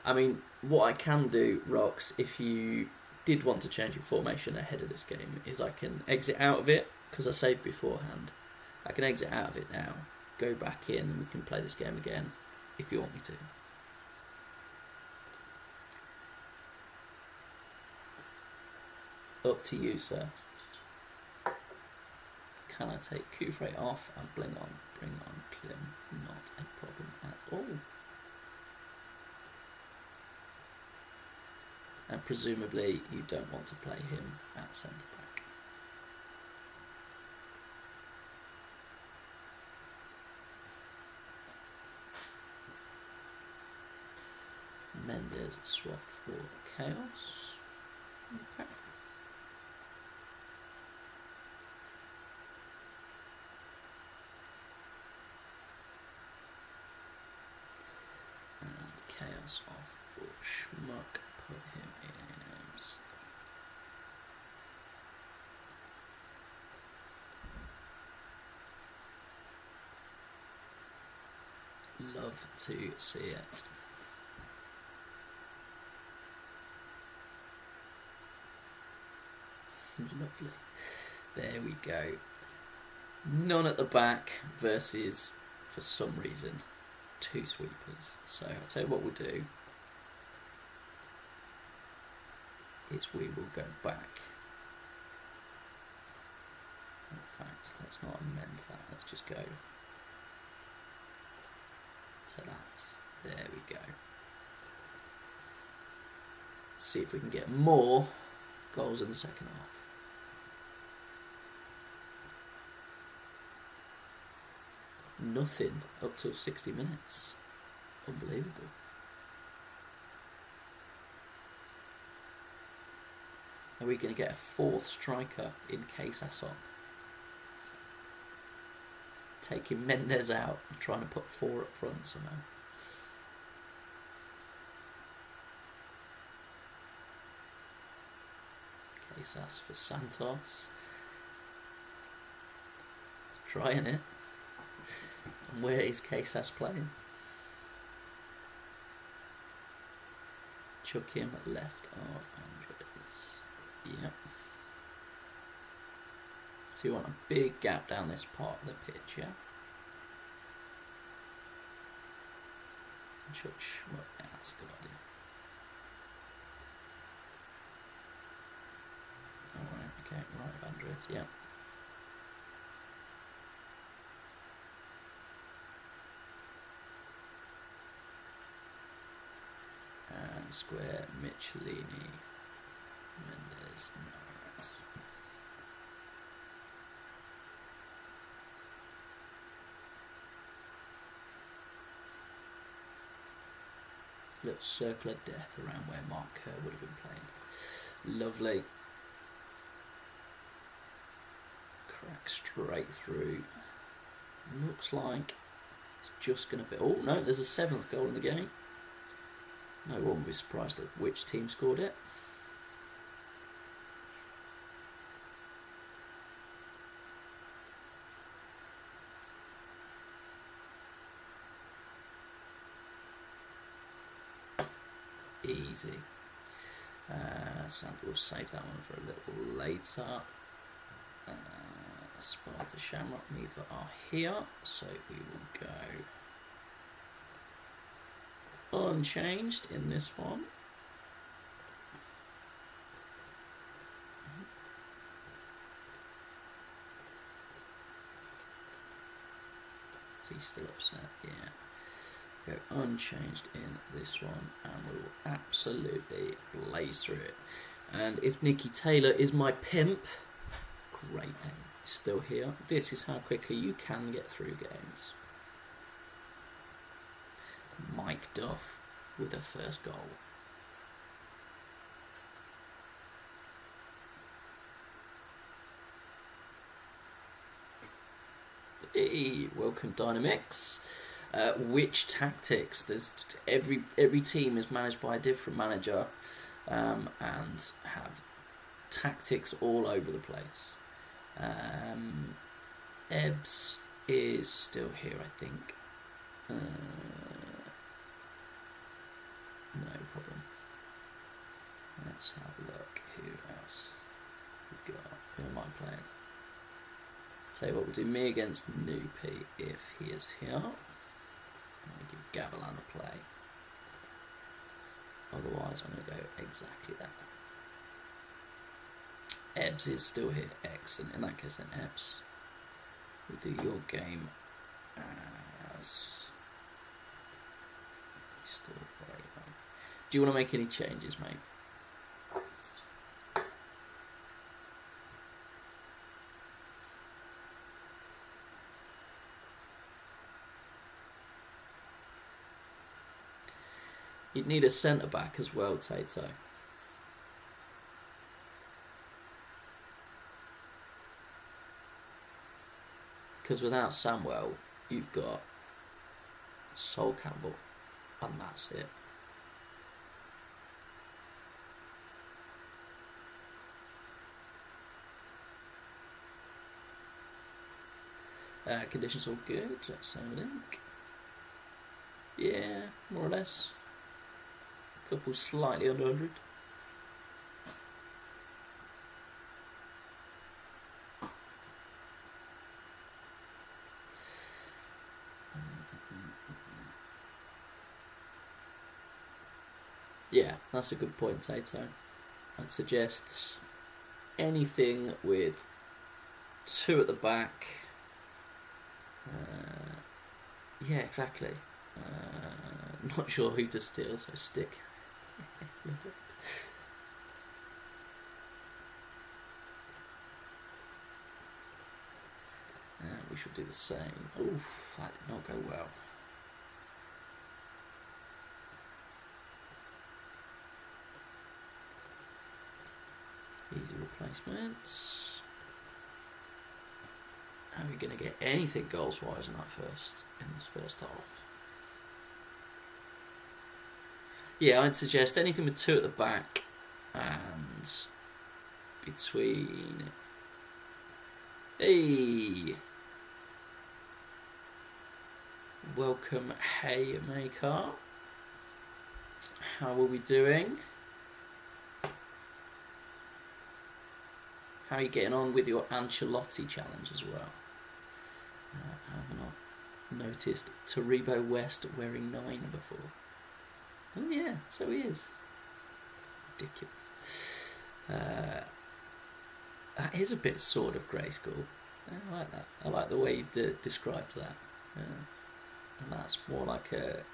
I mean, what I can do, Rox, if you did want to change your formation ahead of this game, is I can exit out of it, because I saved beforehand. I can exit out of it now, go back in, and we can play this game again, if you want me to. Up to you, sir. Can I take Kufre off and bring on Klim? Not a problem at all. And presumably you don't want to play him at centre back. Mendes swap for Chaos. Okay. And Chaos off for Schmuck. Put him in. Love to see it. Lovely. There we go. None at the back versus, for some reason, 2 sweepers. So I'll tell you what we'll do is we will go back. In fact, let's not amend that. Let's just go to that. There we go. See if we can get more goals in the second half. Nothing up till 60 minutes. Unbelievable. Are we going to get a 4th striker in case that's on? Taking Mendes out and trying to put 4 up front somehow. Casas for Santos. Trying it. And where is Casas playing? Chuck him left of Andres. Yep. So you want a big gap down this part of the pitch, yeah? Chuck, well, yeah, that's a good idea. Alright, okay, right of Andres, yeah. And square Michelini. Mendes, nice. Little circle of death around where Mark Kerr would have been playing. Lovely. Crack straight through. Looks like it's just going to be... Oh, no, there's a 7th goal in the game. No one will be surprised at which team scored it. Easy. So we'll save that one for a little later. Sparta Shamrock neither are here, so we will go unchanged in this one. Is he still upset? Yeah. Go unchanged in this one, and we will absolutely blaze through it. And if Nicky Taylor is my pimp, great name, he's still here. This is how quickly you can get through games. Mike Duff with a first goal. Hey, welcome Dynamix. Which tactics? There's every team is managed by a different manager, and have tactics all over the place. Ebbs is still here, I think. No problem. Let's have a look. Who else we've got? Who am I playing? Tell you what, we'll do me against Noopy if he is here. I'm going to give Gavilan a play. Otherwise, I'm going to go exactly that. Ebbs is still here. Excellent. In that case, then Ebbs, we'll do your game as still playing. Do you want to make any changes, mate? You'd need a centre-back as well, Tato. Because without Samuel, you've got Sol Campbell, and that's it. Conditions all good. Let's have a look. Yeah, more or less. Couple slightly under 100. Yeah, that's a good point, Tato. I'd suggest anything with 2 at the back. Yeah, exactly. Not sure who to steal, so stick. We should do the same. Oof, that did not go well. Easy replacement. Are we going to get anything goals-wise in this first half? Yeah, I'd suggest anything with 2 at the back and between. Hey, welcome, Haymaker. How are we doing? How are you getting on with your Ancelotti challenge as well? I have not noticed Taribo West wearing 9 before. Oh yeah, so he is. Ridiculous. That is a bit Sword of Grey School. I like that. I like the way you described that. And that's more like it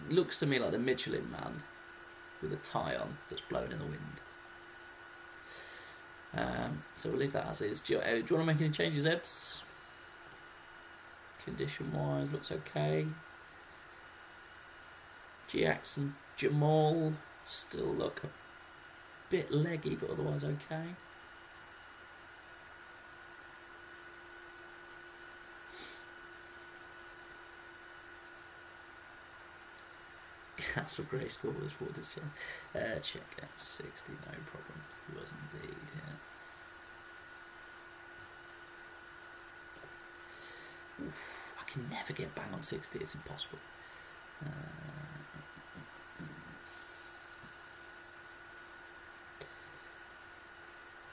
looks to me like the Michelin Man with a tie on that's blowing in the wind. So we'll leave that as is. Do you want to make any changes, Ebbs? Condition-wise, looks okay. GX and Jamal still look a bit leggy, but otherwise okay. Castle Grey School was water check at 60, no problem. He was indeed, yeah. Oof, I can never get bang on 60, it's impossible.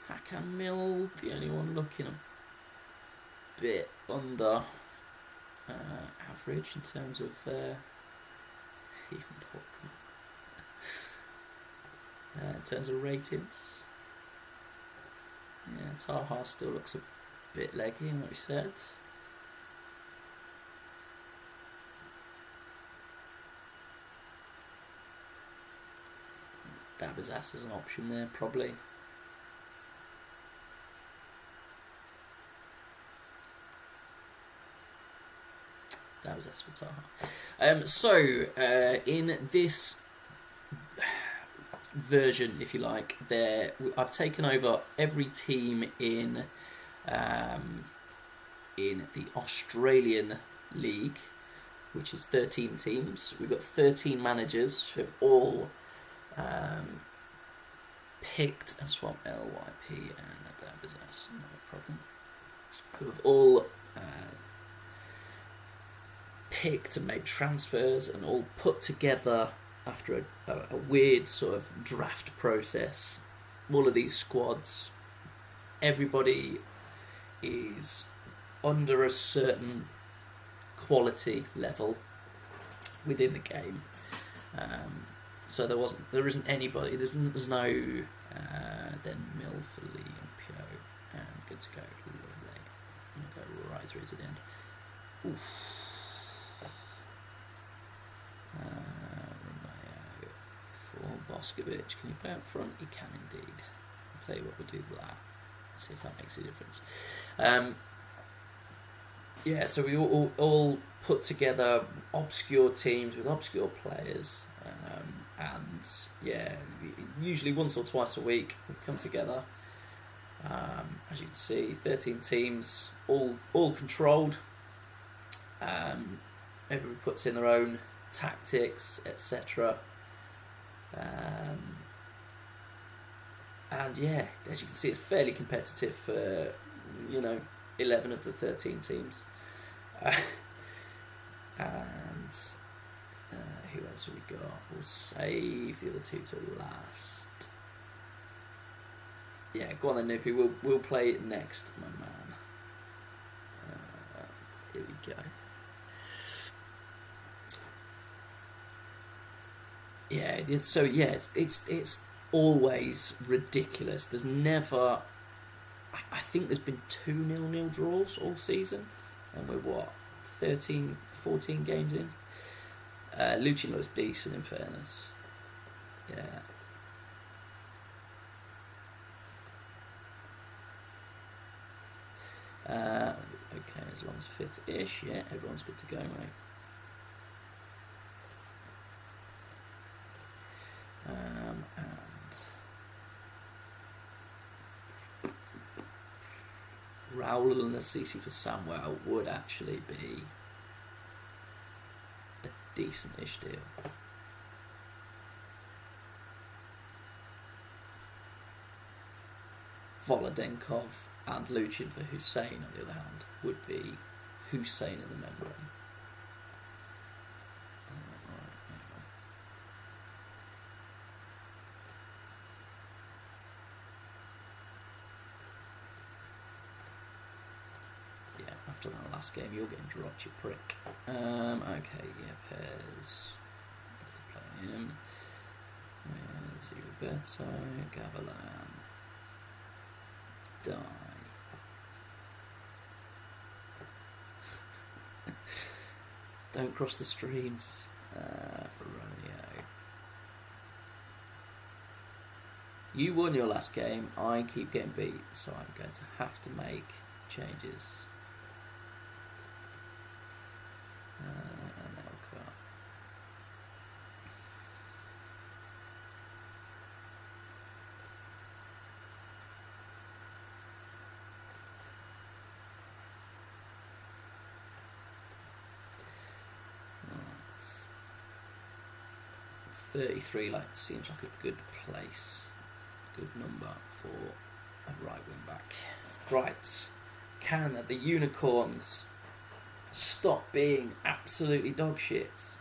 Hakan Mill, the only one looking a bit under average in terms of even in terms of ratings. Yeah, Taha still looks a bit leggy, like we said. Dabazas as an option there, probably. That was S for Taha. So, in this version, if you like, I've taken over every team in the Australian League, which is 13 teams. We've got 13 managers who have all picked and swap LYP and Dabazas, no problem. Who have all picked and made transfers and all put together after a weird sort of draft process. All of these squads, everybody is under a certain quality level within the game. So there isn't anybody. There's no then Mill for Lee and Pio, and good to go. Lovely. I'm gonna go right through to the end. Oof. Romeo for Boskovic. Can you play up front? He can indeed. I'll tell you what, we'll do that. See if that makes a difference. Yeah, so we all put together obscure teams with obscure players, and yeah, usually once or twice a week we come together. As you can see, 13 teams, all controlled. Everybody puts in their own tactics, etc. And yeah, as you can see, it's fairly competitive for 11 of the 13 teams. And who else have we got? We'll save the other two to last. Yeah, go on then, Nippy. We'll play it next, my man. Here we go. Yeah, it's always ridiculous. There's never. I think there's been 2 0-0 draws all season, and we're what 13, 14 games in. Lucian looks decent in fairness. Yeah. Okay, as long as fit-ish, yeah, everyone's good to go, mate. And Raul and Assisi for Samuel would actually be a decent-ish deal. Volodenkov and Lucian for Hussein, on the other hand, would be Hussein in the membrane. Yeah, after that last game, you're getting dropped, you prick. Okay, yeah, Pairs. Play him. Where's Roberto? Gavilan. Die. Don't cross the streams. Romeo. You won your last game. I keep getting beat, so I'm going to have to make changes. Anelka. Right. 33 seems like a good place. Good number for a right wing back. Right. Can the Unicorns stop being absolutely dog shit?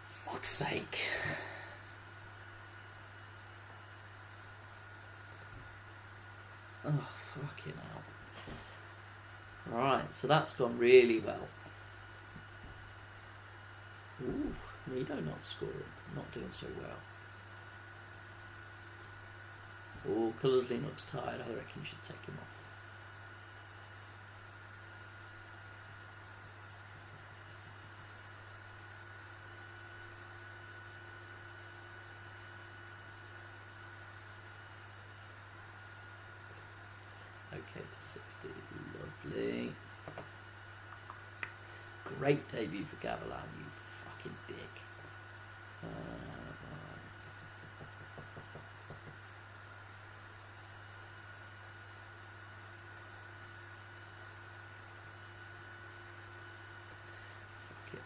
Fuck's sake. Oh, fucking hell. Right, so that's gone really well. Ooh, Nido not scoring, not doing so well. Oh, Cullersley looks tired. I reckon you should take him off. Okay, to 60. Lovely. Great debut for Gavilan, you fucking dick. Fuck it.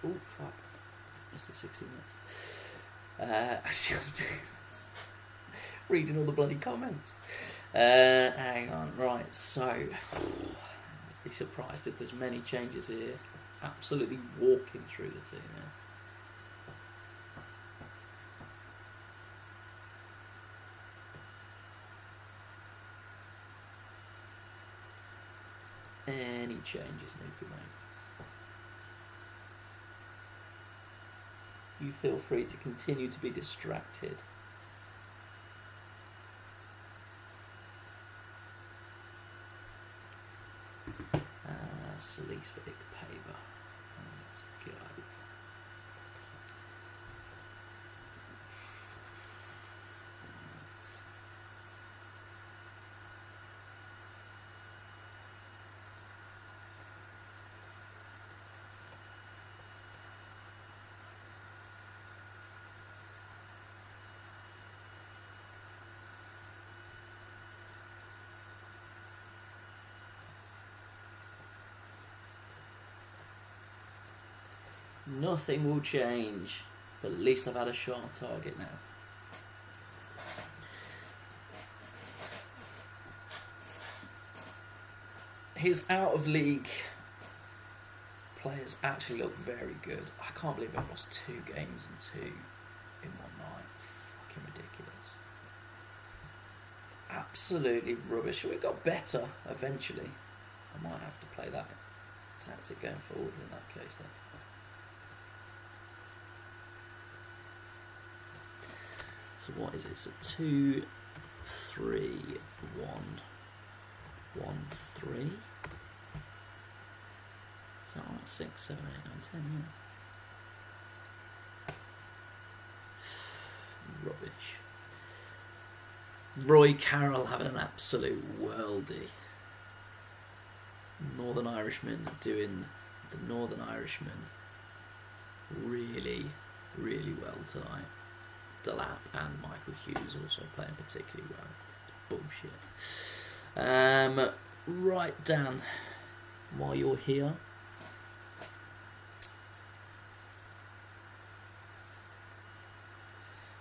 Oh, fuck. It's the 60 minutes. Reading all the bloody comments. Hang on, right, so I'd be surprised if there's many changes here. Absolutely walking through the team now. Any changes, Nuku, mate? You feel free to continue to be distracted. Solis for Ikpaver. Let's go. Nothing will change, but at least I've had a shot on target now. his out of league players actually look very good. I can't believe I've lost 2 games in one night. Fucking ridiculous. Absolutely rubbish. We got better eventually. I might have to play that tactic going forwards in that case then. So what is it? So 2, 3, 1, 1, 3. So 6, 7, 8, 9, 10. Yeah. Rubbish. Roy Carroll having an absolute worldie. Northern Irishman doing the Northern Irishman really, really well tonight. Delap and Michael Hughes also playing particularly well. Bullshit. Right, Dan, while you're here,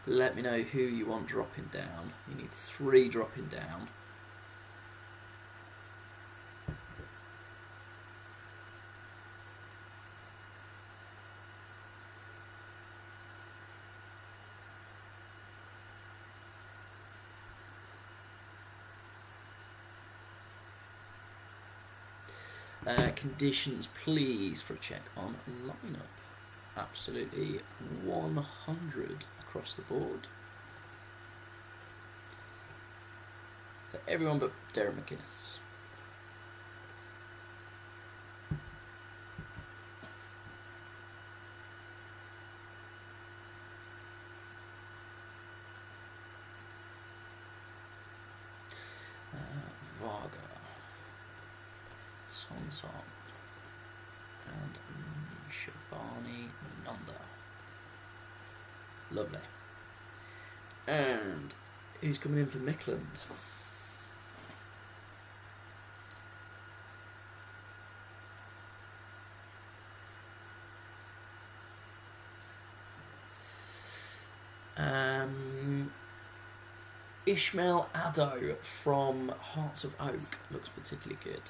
let me know who you want dropping down. You need 3 dropping down. Conditions, please, for a check on lineup. Absolutely 100 across the board. For everyone but Darren McInnes. Varga. Sonson. And Shabani Nanda. Lovely. And who's coming in for Midland? Ishmael Addo from Hearts of Oak looks particularly good.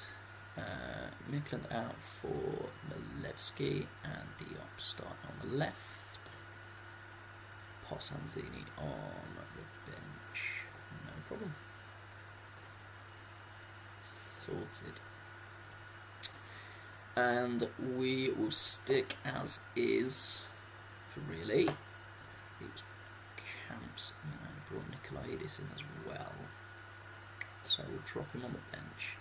Midland out for Milevsky and Diop starting on the left. Posanzini on the bench. No problem. Sorted. And we will stick as is for really. It was Camps, brought Nikolaidis in as well. So we'll drop him on the bench.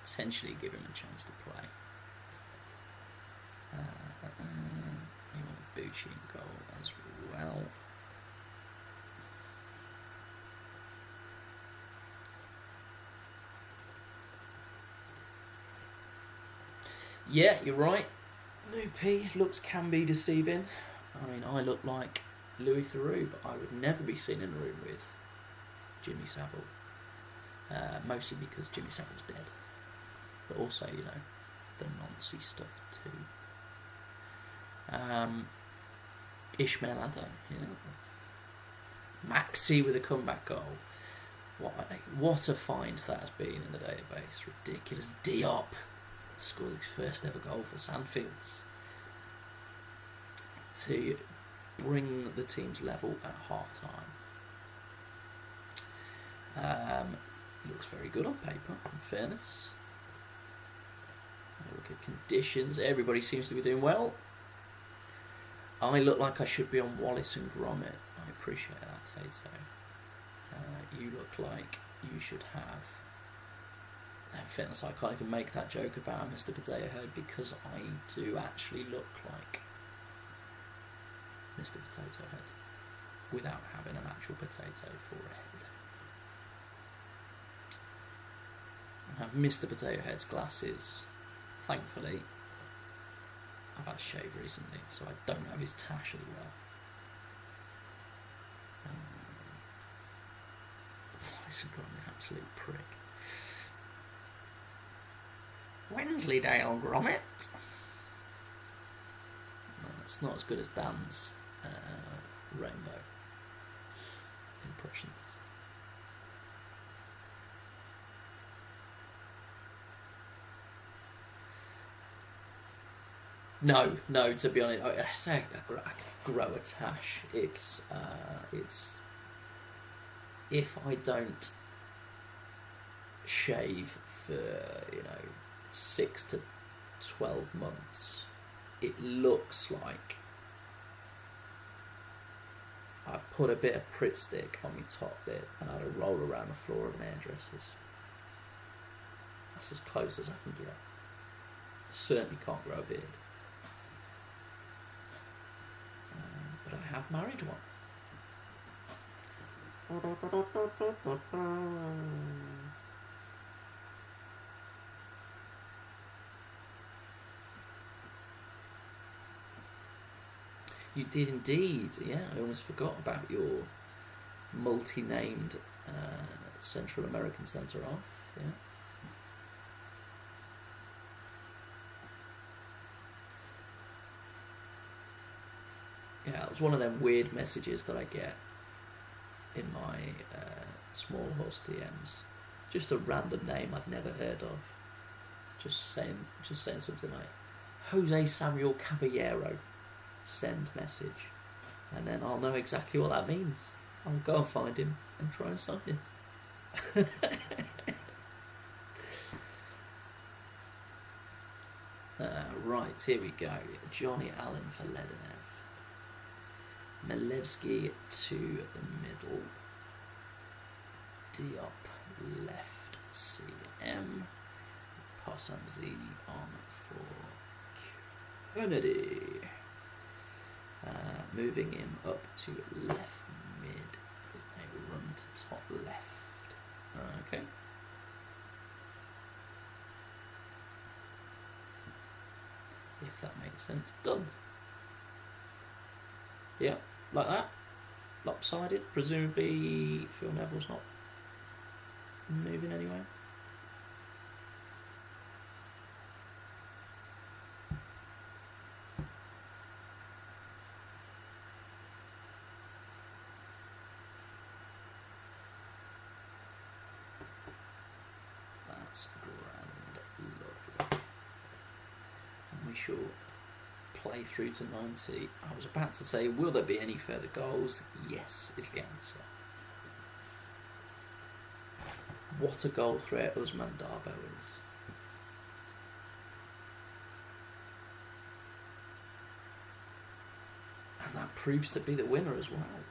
Potentially give him a chance to play. You want Bucci in goal as well. Yeah, you're right. Loopy looks can be deceiving. I mean, I look like Louis Theroux, but I would never be seen in a room with Jimmy Savile. Mostly because Jimmy Savile's dead. But also, the Nancy stuff too. Ishmael Addo, Maxi with a comeback goal. What a find that has been in the database. Ridiculous. Diop scores his first ever goal for Sandfields to bring the team's level at half time. Looks very good on paper, in fairness. Look at conditions. Everybody seems to be doing well. I look like I should be on Wallace and Gromit. I appreciate that, Tato. You look like you should have... In fairness, I can't even make that joke about Mr. Potato Head because I do actually look like Mr. Potato Head without having an actual potato for a head. I have Mr. Potato Head's glasses. Thankfully, I've had a shave recently, so I don't have his tash as well. This has got an absolute prick. Wensleydale Gromit. No, it's not as good as Dan's rainbow impression. No. To be honest, I say I grow a tash. It's if I don't shave for 6 to 12 months, it looks like I put a bit of Pritt stick on my top lip and I had a roll around the floor of an hairdresser's. That's as close as I can get. I certainly can't grow a beard. But I have married one. You did indeed, yeah. I almost forgot about your multi-named Central American centre-half. Yes. Yeah, it was one of them weird messages that I get in my small horse DMs. Just a random name I'd never heard of. Just saying something like Jose Samuel Caballero. Send message, and then I'll know exactly what that means. I'll go and find him and try and sign him. Right, here we go. Johnny Allen for Ledenev. Milevsky to the middle. Diop left. CM. Posanzi on for Kennedy. Moving him up to left mid with a run to top left. Okay. If that makes sense. Done. Yeah, like that. Lopsided. Presumably Phil Neville's not moving anyway. Shall play through to 90. I was about to say, will there be any further goals? Yes, is the answer. What a goal threat Usman Darbo is. And that proves to be the winner as well.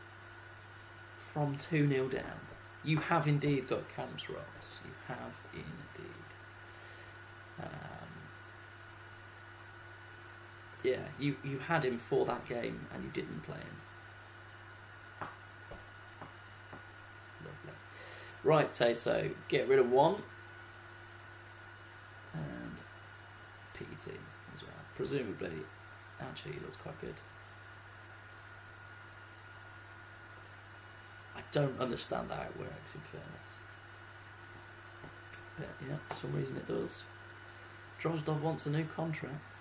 From 2-0 down. You have indeed got Cam's Ross. You have indeed. Yeah, you had him for that game and you didn't play him. Lovely. Right, Tato, get rid of one. And PT as well. Presumably, actually, he looks quite good. I don't understand how it works, in fairness. But, yeah, for some reason it does. Drozdov wants a new contract.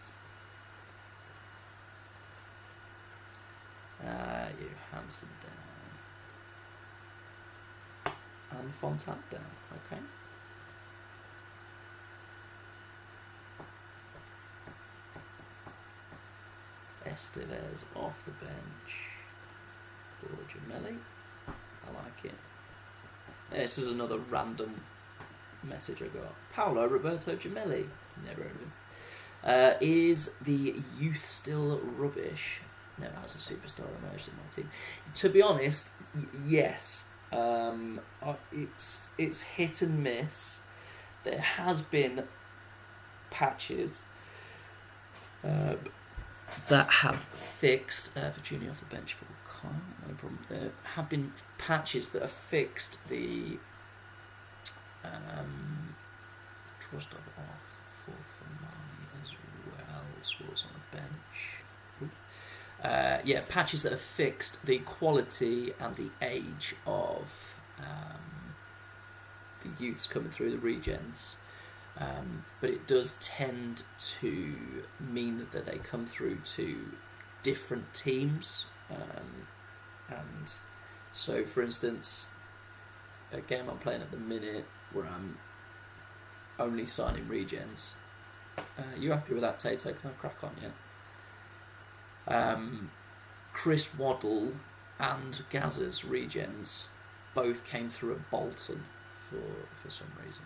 You Hansen down. And Fontan down, okay. Estevez off the bench for Gemelli. I like it. This was another random message I got. Paolo Roberto Gemelli. Never heard of him. Is the youth still rubbish? Never has a superstar emerged in my team. To be honest, yes. It's hit and miss. There has been patches that have fixed Virginia off the bench for Kyle, no problem. There have been patches that have fixed the Drozdov off for Famani as well. Swartz on the bench. Patches that have fixed the quality and the age of the youths coming through the regens, but it does tend to mean that they come through to different teams, and so for instance a game I'm playing at the minute where I'm only signing regens. You happy with that, Tato? Can I crack on? Yeah. Chris Waddle and Gazza's regens both came through at Bolton for some reason.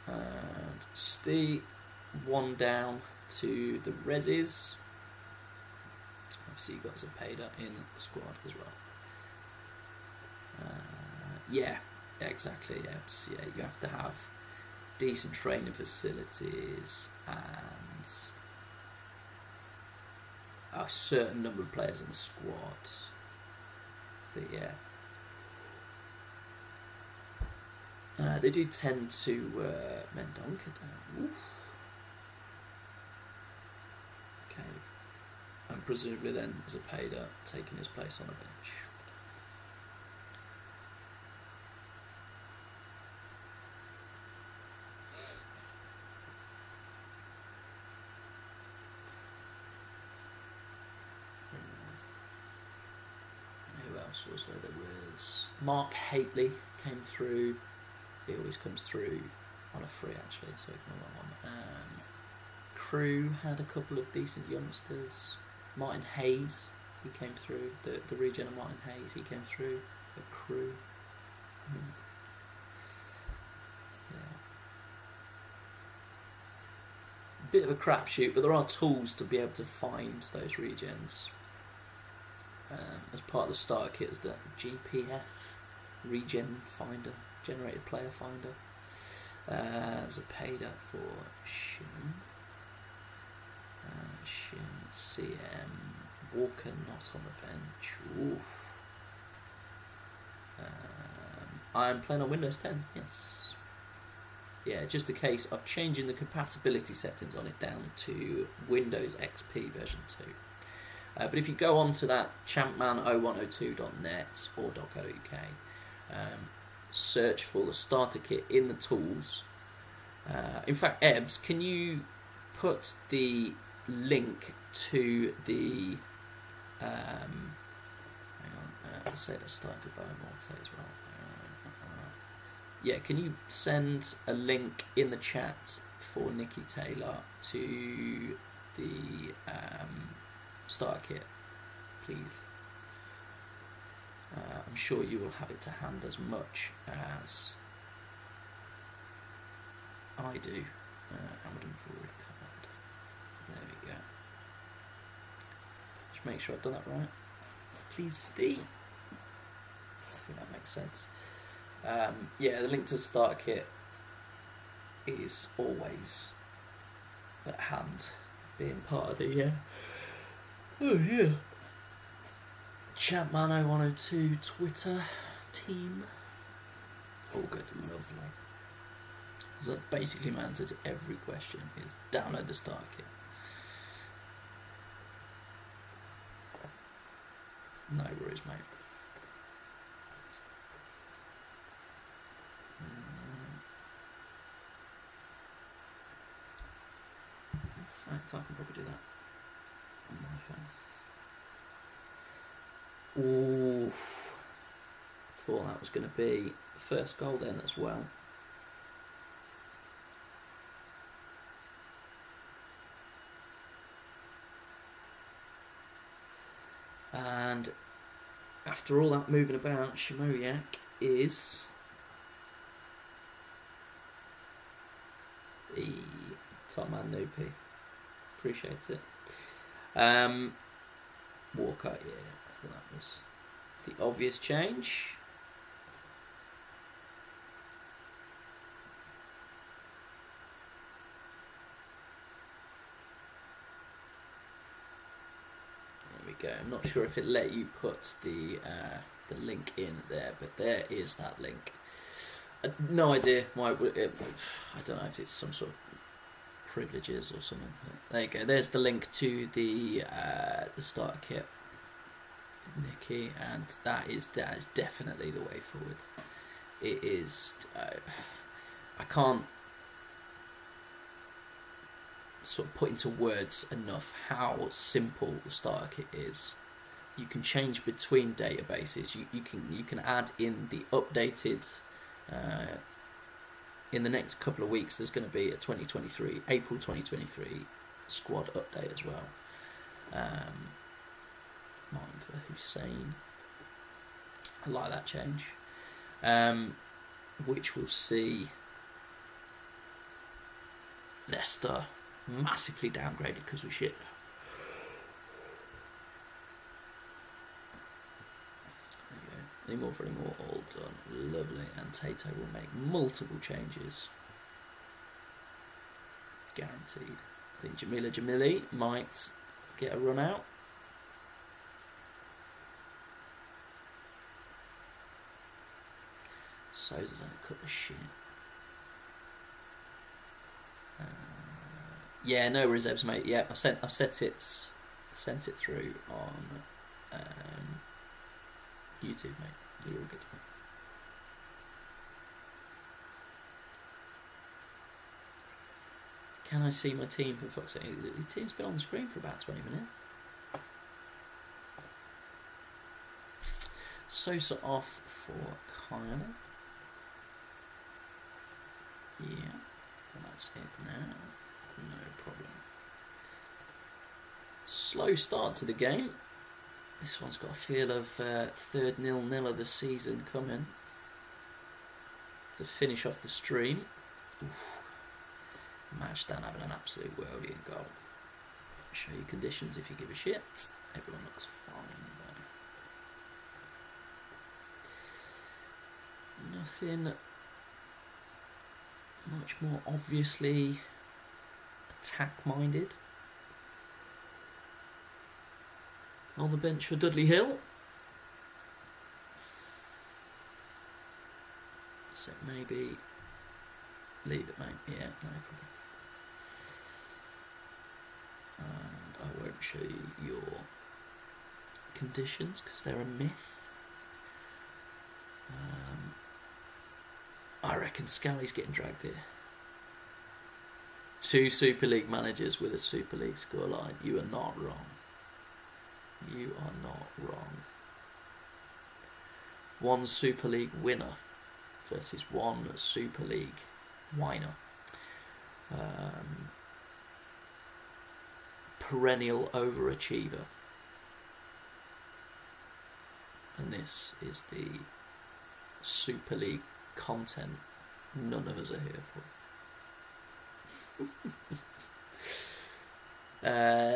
And Steve, one down to the Reses. Obviously you got Zepeda in the squad as well. Yeah, exactly. Yes. Yeah, you have to have decent training facilities and a certain number of players in the squad. But yeah, they do tend to Mendonca down. Oof. Okay, and presumably then Zepeda taking his place on the bench. Also, there was Mark Haitley came through. He always comes through on a free, actually, so ignore that one. Crew had a couple of decent youngsters. Martin Hayes, he came through. The regen of Martin Hayes, he came through. The Crew. Yeah. A bit of a crapshoot, but there are tools to be able to find those regens. As part of the starter kit is the GPF regen finder, generated player finder. Zepeda for Shim. Shim, CM, Walker not on the bench. Oof. I'm playing on Windows 10, yes. Yeah, just a case of changing the compatibility settings on it down to Windows XP version 2. But if you go on to that champman0102.net or .co.uk, search for the starter kit in the tools. In fact, Ebbs, can you put the link to the... hang on, let's say let's start with Biomorte as well. Yeah, can you send a link in the chat for Nikki Taylor to the... starter kit, please. I'm sure you will have it to hand as much as I do. Hamilton forward card. There we go. Just make sure I've done that right. Please, Steve. I think that makes sense. Yeah, the link to the starter kit is always at hand, being part of the oh yeah, Champman0102 Twitter team. All good, lovely. So that basically my answer to every question is download the starter kit. No worries, mate. In fact, I can probably do that on my phone. Oof. Thought that was going to be the first goal then as well. And after all that moving about, Shimoyak is the top man Noopy. Appreciates it. Walker, yeah, I thought that was the obvious change. There we go. I'm not sure if it let you put the link in there, but there is that link. No idea why it, I don't know if it's some sort of privileges or something. There you go. There's the link to the starter kit, Nikki, and that is definitely the way forward. It is. I can't sort of put into words enough how simple the starter kit is. You can change between databases. You can add in the updated in the next couple of weeks there's going to be a April 2023 squad update as well. Mine for Hussein. I like that change. Which will see Leicester massively downgraded because we shit. There you go. Any more, all done. Lovely. And Tato will make multiple changes. Guaranteed. I think Jamili might get a run out. Sosa's only a cup of shit. Yeah, no reserves, mate. Yeah, I've sent it through on YouTube, mate. You're all good. Can I see my team for fuck's sake? Your team's been on the screen for about 20 minutes. Sosa off for Kyle. Yeah, and that's it now. No problem. Slow start to the game. This one's got a feel of third 0-0 of the season coming. To finish off the stream. Oof. Match Dan having an absolute worldie in goal. Show you conditions if you give a shit. Everyone looks fine though. Nothing much more obviously attack-minded. On the bench for Dudley Hill. So maybe leave it, mate. Yeah, no problem. And I won't show you your conditions because they're a myth. I reckon Scally's getting dragged here. 2 Super League managers with a Super League scoreline. You are not wrong. You are not wrong. 1 Super League winner versus 1 Super League whiner. Perennial overachiever. And this is the Super League content none of us are here for.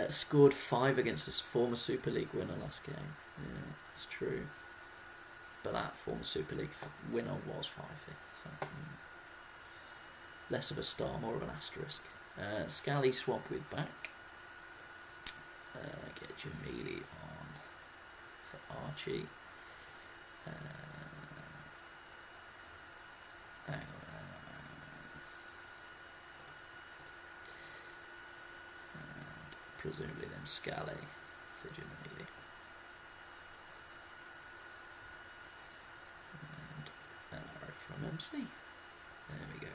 Scored 5 against his former Super League winner last game. Yeah, it's true. But that former Super League winner was 5 here. So, less of a star, more of an asterisk. Scally swap with back. Get Jamili on for Archie. Hang on. And presumably then Scally for Jamili. And an arrow from MC. There we go.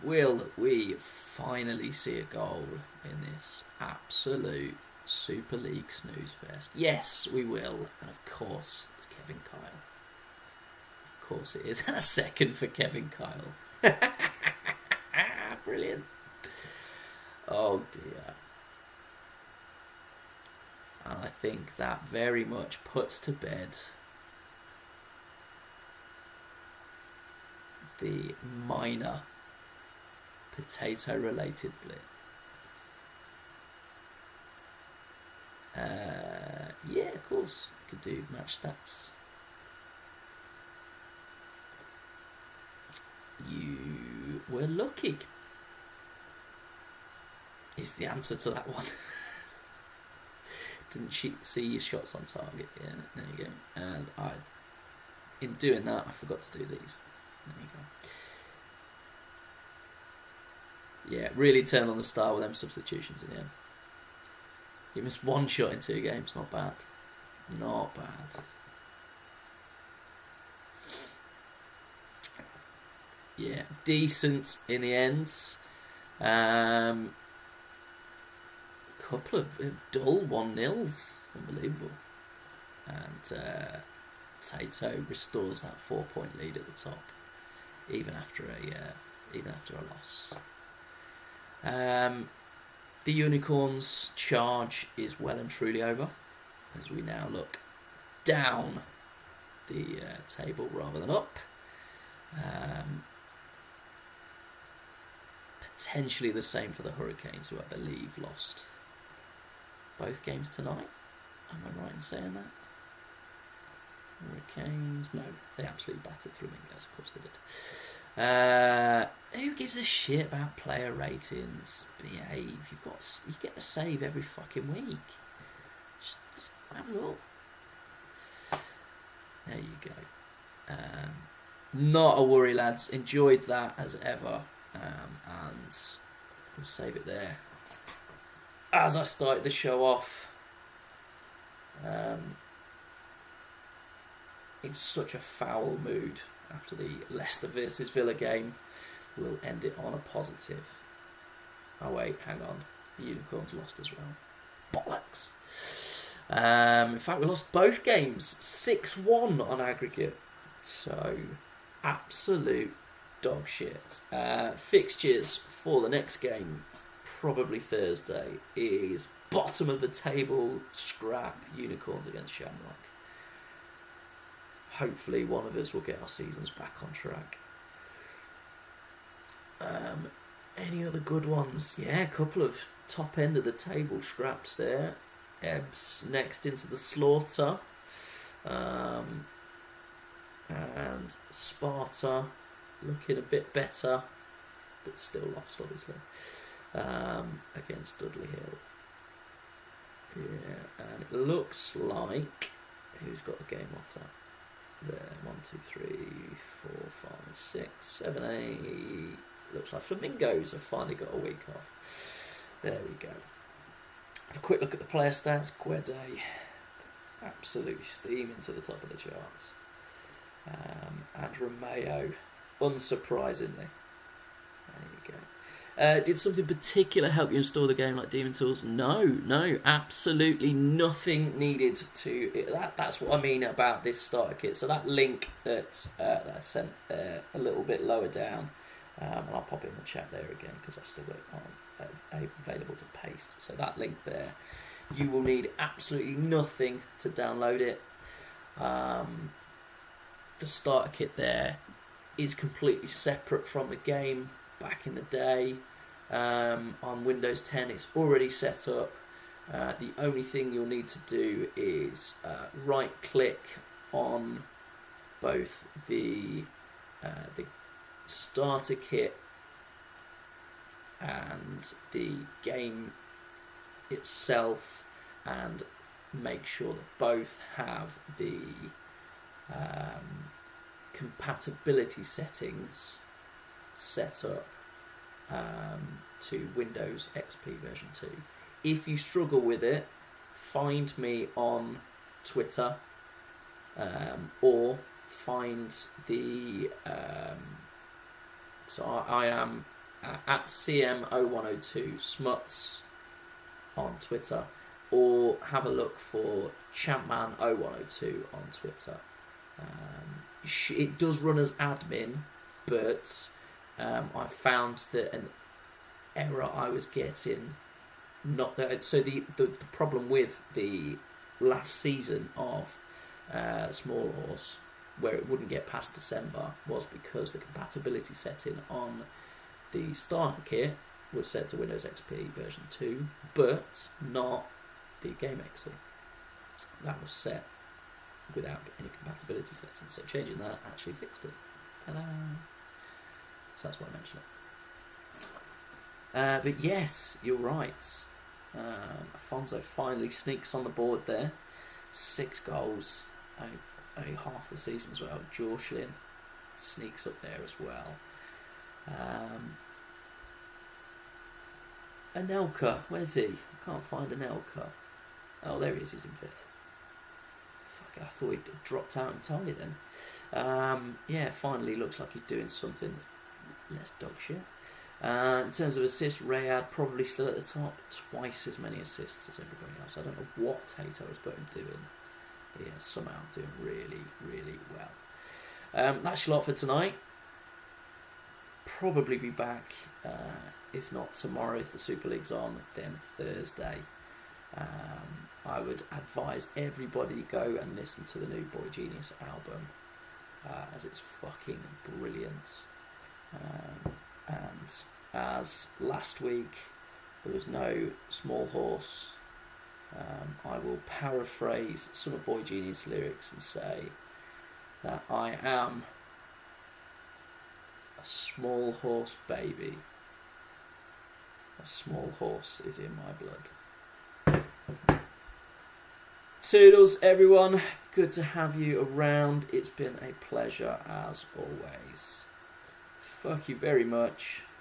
Will we finally see a goal in this absolute Super League snooze fest? Yes, we will. And of course, it's Kevin Kyle. Of course it is. And a second for Kevin Kyle. Brilliant. Oh dear. And I think that very much puts to bed the minor potato related blip. Yeah, of course, could do match stats. You were lucky, is the answer to that one. Didn't see your shots on target. Yeah, there you go. And in doing that, I forgot to do these. There you go. Yeah, really turned on the star with them substitutions in the end. You missed 1 shot in 2 games. Not bad. Not bad. Yeah, decent in the end. Couple of dull 1-0s. Unbelievable. And Tato restores that 4-point lead at the top, even after a loss. The Unicorns' charge is well and truly over, as we now look down the table rather than up. Potentially the same for the Hurricanes, who I believe lost both games tonight. Am I right in saying that? Hurricanes, no, they absolutely battered Flamingos, of course they did. Who gives a shit about player ratings? Behave. You get a save every fucking week. Just have a look. There you go. Not a worry, lads. Enjoyed that as ever, and we'll save it there. As I started the show off, in such a foul mood after the Leicester versus Villa game, we'll end it on a positive. Oh wait, hang on. The Unicorns lost as well. Bollocks. In fact, we lost both games 6-1 on aggregate. So, absolute dog shit. Fixtures for the next game, probably Thursday, is bottom of the table scrap Unicorns against Shamrock. Hopefully one of us will get our seasons back on track. Any other good ones? Yeah, a couple of top end of the table scraps there. Ebbs next into the slaughter. And Sparta looking a bit better, but still lost, obviously, against Dudley Hill. Yeah, and it looks like, who's got a game off that? There, 1, 2, 3, 4, 5, 6, 7, 8. Looks like Flamingos have finally got a week off. There we go. Have a quick look at the player stats. Guede, absolutely steaming to the top of the charts. And Romeo, unsurprisingly. There you go. Did something particular help you install the game like Demon Tools? No, absolutely nothing needed to. That's what I mean about this starter kit. So that link that I sent a little bit lower down, and I'll pop it in the chat there again because I've still got it available to paste. So that link there, you will need absolutely nothing to download it. The starter kit there is completely separate from the game. Back in the day, on Windows 10, it's already set up. The only thing you'll need to do is right click on both the starter kit and the game itself, and make sure that both have the compatibility settings set up to Windows XP version 2. If you struggle with it, find me on Twitter, or find the so I am at CM0102 Smuts on Twitter, or have a look for Champman0102 on Twitter. It does run as admin, but I found that an error I was getting, not that. So the problem with the last season of Small Horse, where it wouldn't get past December, was because the compatibility setting on the starter kit was set to Windows XP version 2, but not the Game XE. That was set without any compatibility settings. So changing that actually fixed it. Ta-da! So that's why I mentioned it. But yes, you're right. Afonso finally sneaks on the board there. 6 goals. Only half the season as well. Jorshlin sneaks up there as well. Anelka, where's he? I can't find Anelka. Oh, there he is. He's in 5th. Fuck, I thought he'd dropped out entirely then. Yeah, finally looks like he's doing something less dog shit. In terms of assists, Rayad probably still at the top, twice as many assists as everybody else. I don't know what Tato has got him doing. Yeah, somehow doing really, really well. That's your lot for tonight. Probably be back, if not tomorrow, if the Super League's on, then Thursday. I would advise everybody go and listen to the new Boy Genius album, as it's fucking brilliant. And as last week there was no small horse, I will paraphrase some of Boy Genius lyrics and say that I am a small horse baby. A small horse is in my blood. Toodles, everyone. Good to have you around. It's been a pleasure as always. Fuck you very much.